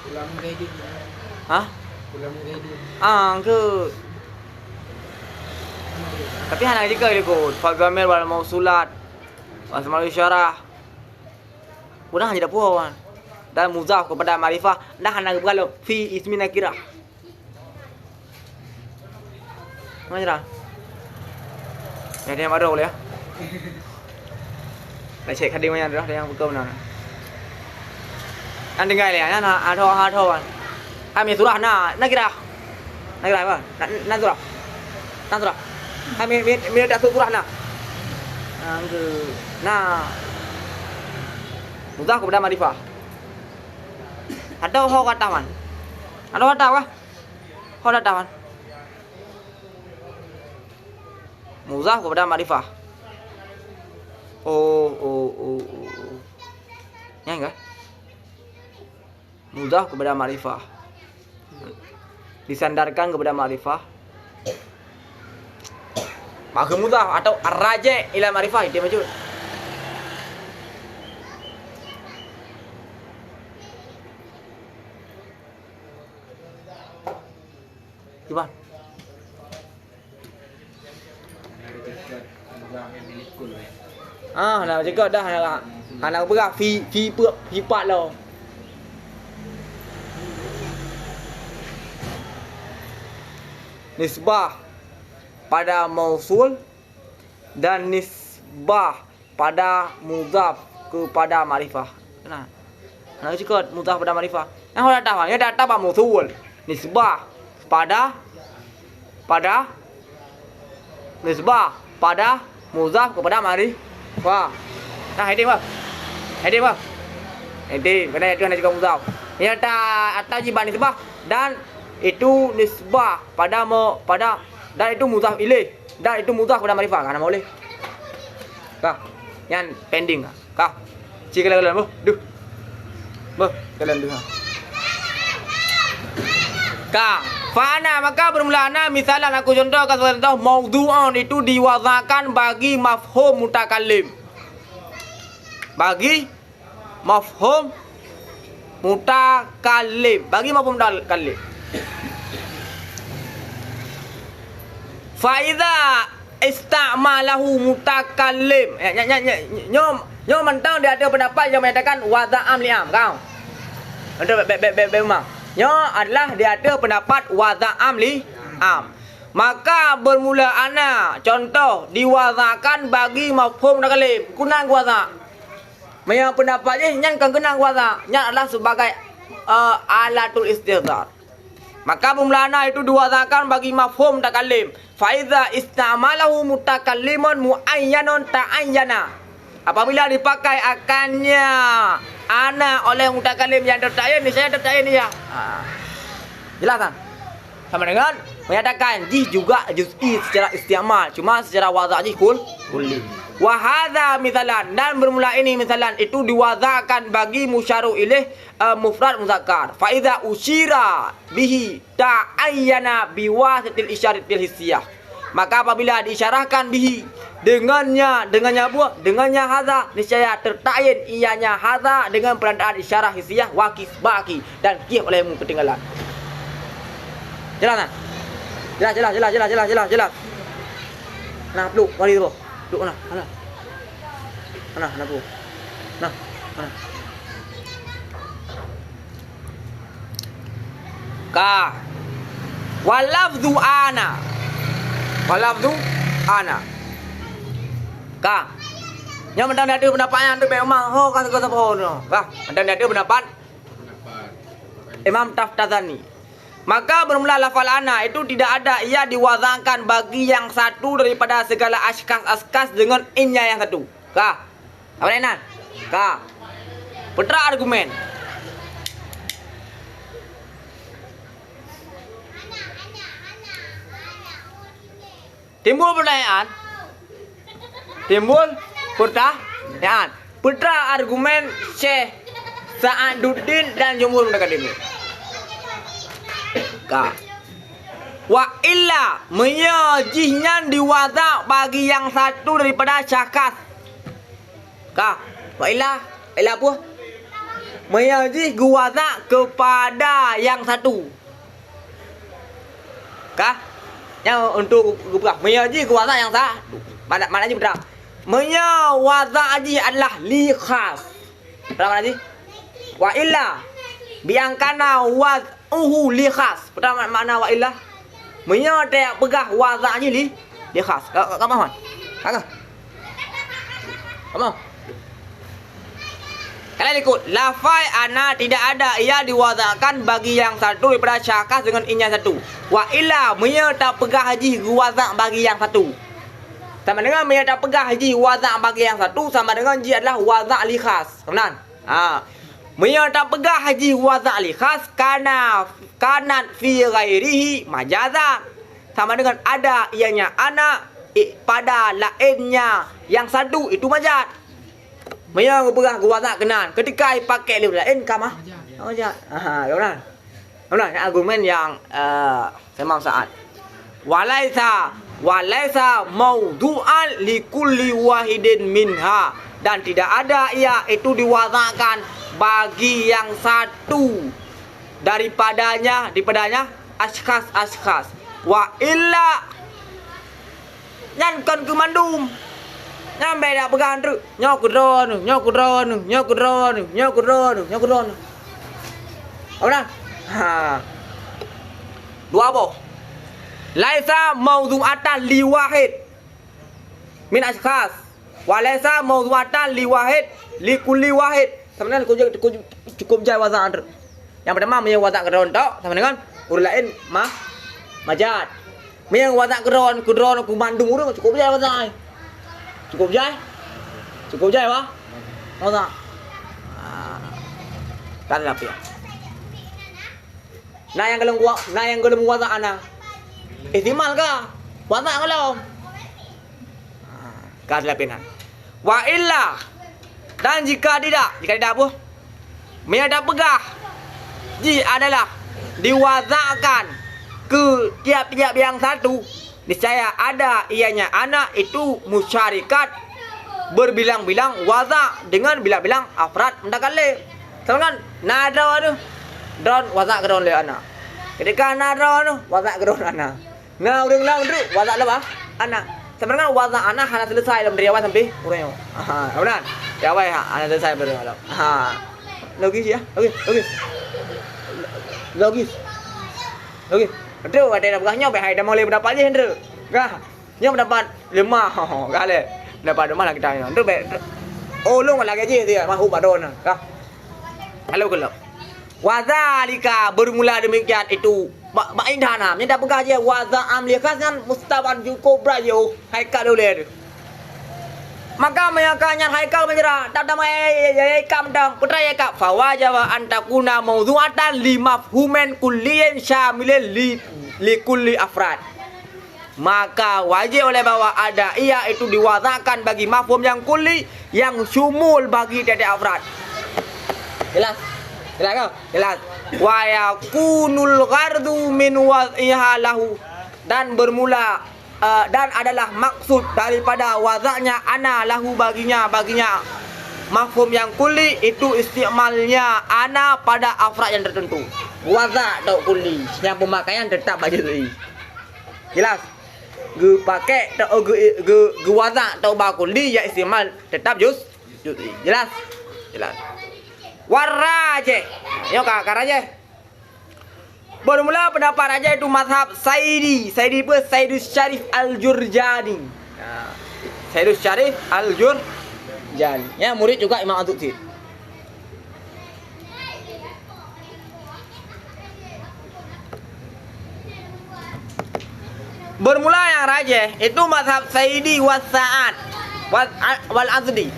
Ulang ready. Hah? Ulang ready. Angku. Tapi hanya dikau ikut. Fagamir wal mausulat. Asmaul isyarah. Udah hanya dapat awan. Dan mudhaf kepada ma'rifah dah hanya kalau fi ismi nakirah. Mana? Ya dia ada boleh ya. Nak cek kadang mana dah yang buka mana. An dengar le ya na atau kan. Kami surah nakirah. Nakirah apa? Surah. Kami tak surah Nah, mudhaf kepada ma'rifah. Ada ho kata man. Ada kata apa? Ho kata man. Mudhaf kepada ma'rifah. Oh. Ya enggak? Mudhaf kepada ma'rifah. Disandarkan kepada ma'rifah. Maka mudhaf atau ar-raji' ila ma'rifah dia macam. Gimana? Nak cakap dah nak berak fi part lah. Nisbah pada mausul dan nisbah pada mudhaf kepada ma'rifah. Nah. Nak cakap mudhaf pada ma'rifah. Yang dah tahu, ya dah tahu mausul. Nisbah pada nisbah pada mudhaf kepada ma'rifah. Nah, heading apa? Heading. Kena itu nak cakap mudhaf. Ya atau jibat nisbah dan itu nisbah pada dan itu mudhaf ilaih dan itu mudhaf kepada ma'rifah. Kan boleh. Kah? Yang pending kah? Cik kalian duh. Kalian dengar. Kah? Fa'ana maka bermula ana misalan aku contohkan contoh maudhu'un itu diwazakan bagi mafhum mutakallim. Bagi mafhum mutakallim. Fa idza ista'malahu mutakallim. Nyom mentang dia ada pendapat yang menyatakan wada'am li'am kau. Ada memang. Nya adalah dia ada pendapat wada'am li'am. Maka bermula ana contoh diwazakan bagi mafhum mutakallim. Kunang waza. Yang pendapat ni nyan kan kenang waza. Nyan adalah sebagai alatul istidhar. Maka bermula ana itu diwazakan bagi mafhum mutakallim. Fa iza istamalahu mutakallimun muayyanun ta'ayyana. Apabila dipakai akannya ana oleh mutakallim yang tertayin, saya tertayin dia. Jelas kan? Sama dengan menyatakan jih juga juz'i secara isti'mal, cuma secara wazah jih kulli. Wa hadza misalan, dan bermula ini misalan itu diwazakan bagi musyaru ilaih mufrad muzakkar. Fa idza usyira bihi ta'ayyana biwasitatil isyaratil hissiyah. Maka apabila diisyarahkan bihi dengannya apa? Dengannya hadza, niscaya tertayin ianya hadza dengan perandaan isyarah hissiyah wakis baki dan kih olehmu ketinggalan. Jelas tak? Jelas. Nah, peluk mari tu. Peluk mana? Mana peluk? Nah, mana? Ka walafdhu ana Ka yang mentang dia ada pendapat yang tu memang ho kan kata pohon kah mentang dia ada pendapat Imam Taftazani. Maka bermula lafal ana itu tidak ada ia diwazankan bagi yang satu daripada segala askas dengan innya yang satu. Kah? Apa nak? Kah? Putra argumen. Timbul pertanyaan. Putra argumen Syekh Sa'aduddin dan Jumhur Mutakaddimi. Ka. Wa illa menyajihnya diwaza bagi yang satu daripada syakas. Ka. Wa illa apa? Menyajih guwaza kepada yang satu. Ka. Yang untuk berah menyaji kuasa yang sah maknanya berah menyawaza aji adalah li khas berapa lagi wa illa biangkana wazuhu li khas pertama makna wa illa menyata pegah waza aji li khas kamu mohon kamu kalian ikut lafai ana tidak ada ia diwazakan bagi yang satu daripada syakas dengan inya satu. Wa illa menyerta pegah haji guwazak bagi yang satu. Sama dengan menyata pegah ji wazak bagi yang satu sama dengan ji adalah wazak li khas. Kemudian, menyata pegah ji wazak li khas kanan fi ghairihi majazan. Sama dengan ada ianya ana pada lainnya yang satu itu majaz. Menyata pegah wazak kenan ketika pakai lain kamah majaz. Kemudian. Kemudian argumen yang saya mau saat. Walaisa maudu'an likulli wahidin minha, dan tidak ada ia itu diwazakan bagi yang satu daripadanya askhas wa illa nyan kon kumandum nyan beda pegang tu nyokudron dua apa laisa mawdu'atan li wahid min askhas wa laisa mawdu'atan li wahid li kulli wahid. Sebenarnya cukup jai wazan. Yang pertama punya wazan keron tok sama dengan urut lain majad. Punya wazan keron ku Bandung urut cukup jai wazan. Cukup jai wah. Wazan. Kan lapia. Nah yang gelem wazan ana. Ihtimal kah? Wazak kalau kelapinan. Wa illa, dan jika tidak apa? Menyadap pegah ji adalah diwazakkan ke tiap-tiap yang satu. Niscaya ada ianya anak itu musyarikat berbilang-bilang wazak dengan bilang-bilang afrad mendakale. Sama kan nada tu don wazak kedon le anak. Ketika nada tu wazak kedon anak. Nah, udah bilang dulu wazak apa? Anak. Sebenarnya wazak anak hanya selesai dalam dari awal sampai urang. Benar. Ya awal hanya selesai dari awal. Logis ya? Logis. Betul ada begahnya baik dah boleh berdapat je Hendra. Kah? Nya mendapat 5. Kale. Dapat mana kita ni. Hendra baik. Oh, lu lagi je dia mahu badon. Kah? Halo kelab. Wazalika bermula demikian itu baik dana ni dah pegah je waza'am likas kan mustaban cukup brayo haikal boleh. Maka meyakannya haikal menyerah tak ada haikal dang putra haikal fawajawa antakuna mawdu'atan li mafhumen kulliyan syamilin li kulli afrad. Maka wajib oleh bahwa ada ia itu diwazakan bagi mafhum yang kulli yang syumul bagi tiap-tiap afrad. Jelas kau? Jelas. Wa yakunul ghardu min wad'iha lahu, dan bermula dan adalah maksud daripada wazaknya ana lahu baginya mafhum yang kulli itu istimalnya ana pada afrad yang tertentu. Wazak atau kulli yang pemakaian tetap bagi ini. Jelas. Ge pakai atau ge wazak atau kulli ya istimal tetap juz. Jelas. Warraje, yo karaje. Bermula pendapat raja itu mazhab Saidi pun Saidus Syarif Al-Jurjani. Saidus Syarif Al-Jurjani. Ya, murid juga Imam Al-Tutsir. Bermula yang raja itu mazhab Saidi Wasa'ad wal Azdi.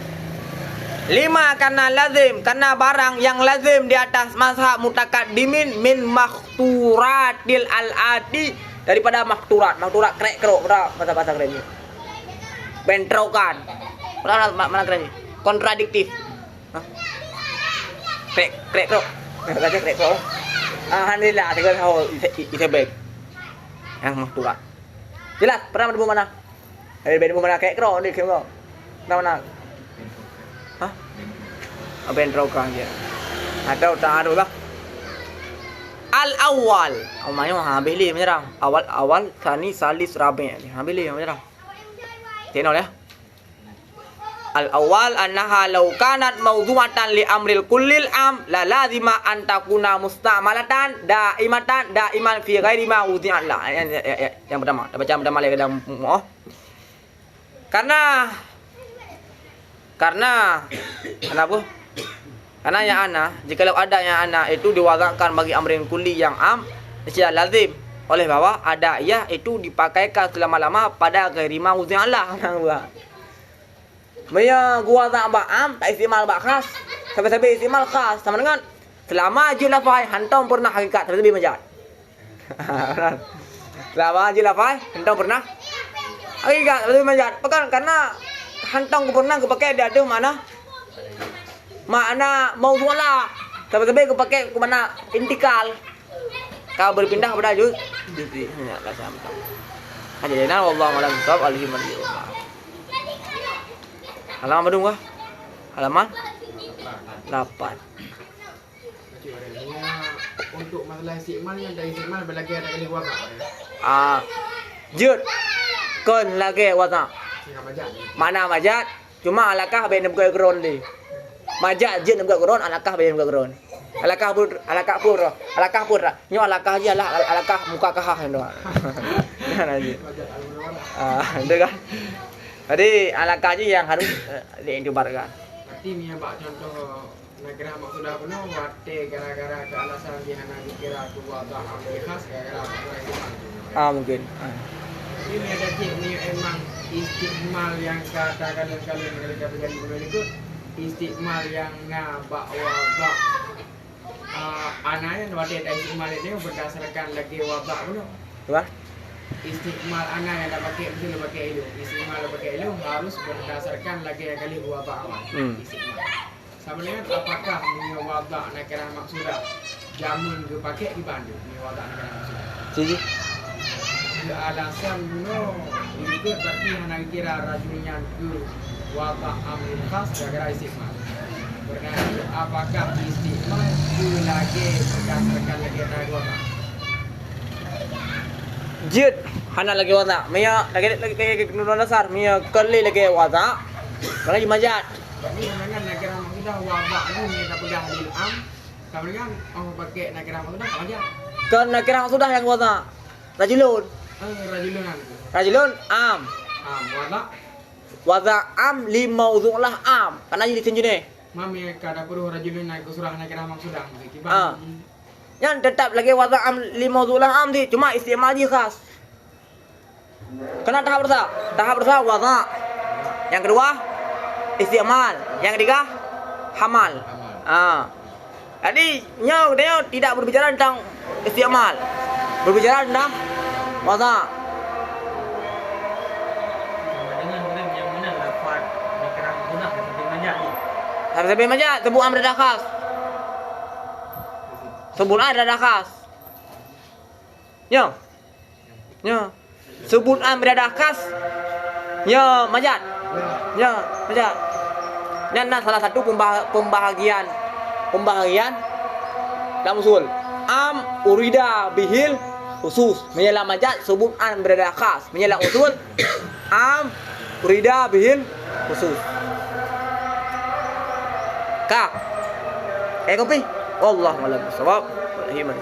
5 karena lazim, karena barang yang lazim di atas mazhab mutakaddimin min makhturatil al-ati, daripada makturat krek kerok bahasa keren ini. Bentrokan. Mana keren ini? Kontradiktif. Krek kerok. Kata krek kerok. Alhamdulillah tiga tahu itu baik. Yang makturat. Jelas, pernah menemukan mana? Menemukan mana krek kerok ni kemo. Mana? Hah? Bentrokan dia. Atau tak ada lah. Al-awwal. Umumnya habis li menyerang. Awal, tsani, salis, rabi'. Habis li menyerang. Tengok ya. Al-awwal annaha law kanat mawdu'atan li amril kullil am la lazima an takuna musta'malatan da'iman fi ghairi ma wudi'at la. Yang pertama, baca pertama lagi dalam Karena kenapa? Karena yang ana, jika ada yang ana itu diwazakkan bagi amrin kulli yang am, niscaya lazim oleh bahwa ada ya itu dipakaikan selama-lama pada ghairi maudhi' Allah. Maya gua tak ba'am tak istimal ba khas. Sampai-sampai istimal khas sama dengan selama je lafai hantam pernah hakikat terlebih majaz. Selama je lafai hantam pernah hakikat terlebih majaz. Bukan karena hantam ku pernah ku pakai dia ada makna maudhu' Allah. Sampai-sampai ku pakai ku mana intikal. Kau berpindah kepada juz juzi. Ya, lah sama. Hadirin wallahu a'lam bishawab. Halaman berapa kah? Halaman 8. Untuk masalah istimal yang dari istimal berlagi ada kali waqaf Jud kon lagi wata. sehingga majaz. Mana majaz? Cuma alakah bain buka Quran di. Majaz jud buka Quran, alakah bain buka Quran. Alakah pur. Nyo alakah je lah, alakah muka kah endo. Kan aja. Majaz al-munawwarah. Itu kan. Jadi alakah je yang harus diintibarkan. Berarti ni abak contoh negara maksudah penuh wate gara-gara ke alasan dia nak dikira tu wadah ambil khas gara-gara istimal. Mungkin. Ini ada cik ni emang istimal yang katakan kalian mereka berjadi berikut istimal yang ngabak wadah anaknya wate dari istimal ini berdasarkan lagi wadah penuh. Apa? Istimal anak yang dah pakai betul pakai ilu. Istimal pakai ilu harus berdasarkan lagi kali wadah awal. Istimal. Sama dengan apakah ni wadah nakirah maksudah jamun ke pakai di Bandung ni wadah nakirah maksudah. Siji. Alasan no ikut berarti hanya kira rajulnya ke wadah amil khas gara-gara istimal. Berarti apakah istimal itu lagi berdasarkan lagi wadah. Jid hana lagi wata. Mia lagi nurun dasar. Mia kali lagi wata. Lagi majaz. Ini dengan negara maksudah wabak ni dah pegang di am. Kemudian orang pakai negara maksudah apa aja? Kan nakirah sudah yang wata. Rajulun. Rajulan. Rajulun am. Wabak. Wata am li maudhu' lah am. Kan aja di sini ni. Mami kada perlu rajulun naik surah negara maksudah. Yang tetap lagi wata am li maudhu' lah am di. Cuma istimal je khas. Kena tahap pertama. Tahap pertama wata. Yang kedua istimal. Yang ketiga hamal. Jadi dia tidak berbicara tentang istimal. Berbicara tentang wata. Dengan orang yang mana lafaz nakirah maksudah seperti majaz ni. Sampai majaz sebut am dah khas. Sebut am dah khas. Ya. Sebut am dah khas. Ya majaz. Ya, majaz. Dan salah satu pembahagian dalam usul. Am urida bihil khusus. Menyalah majaz sebut am berada khas. Menyalah usul am urida bihil khusus. Kopi. Wallahu a'lam bishawab. Wallahi man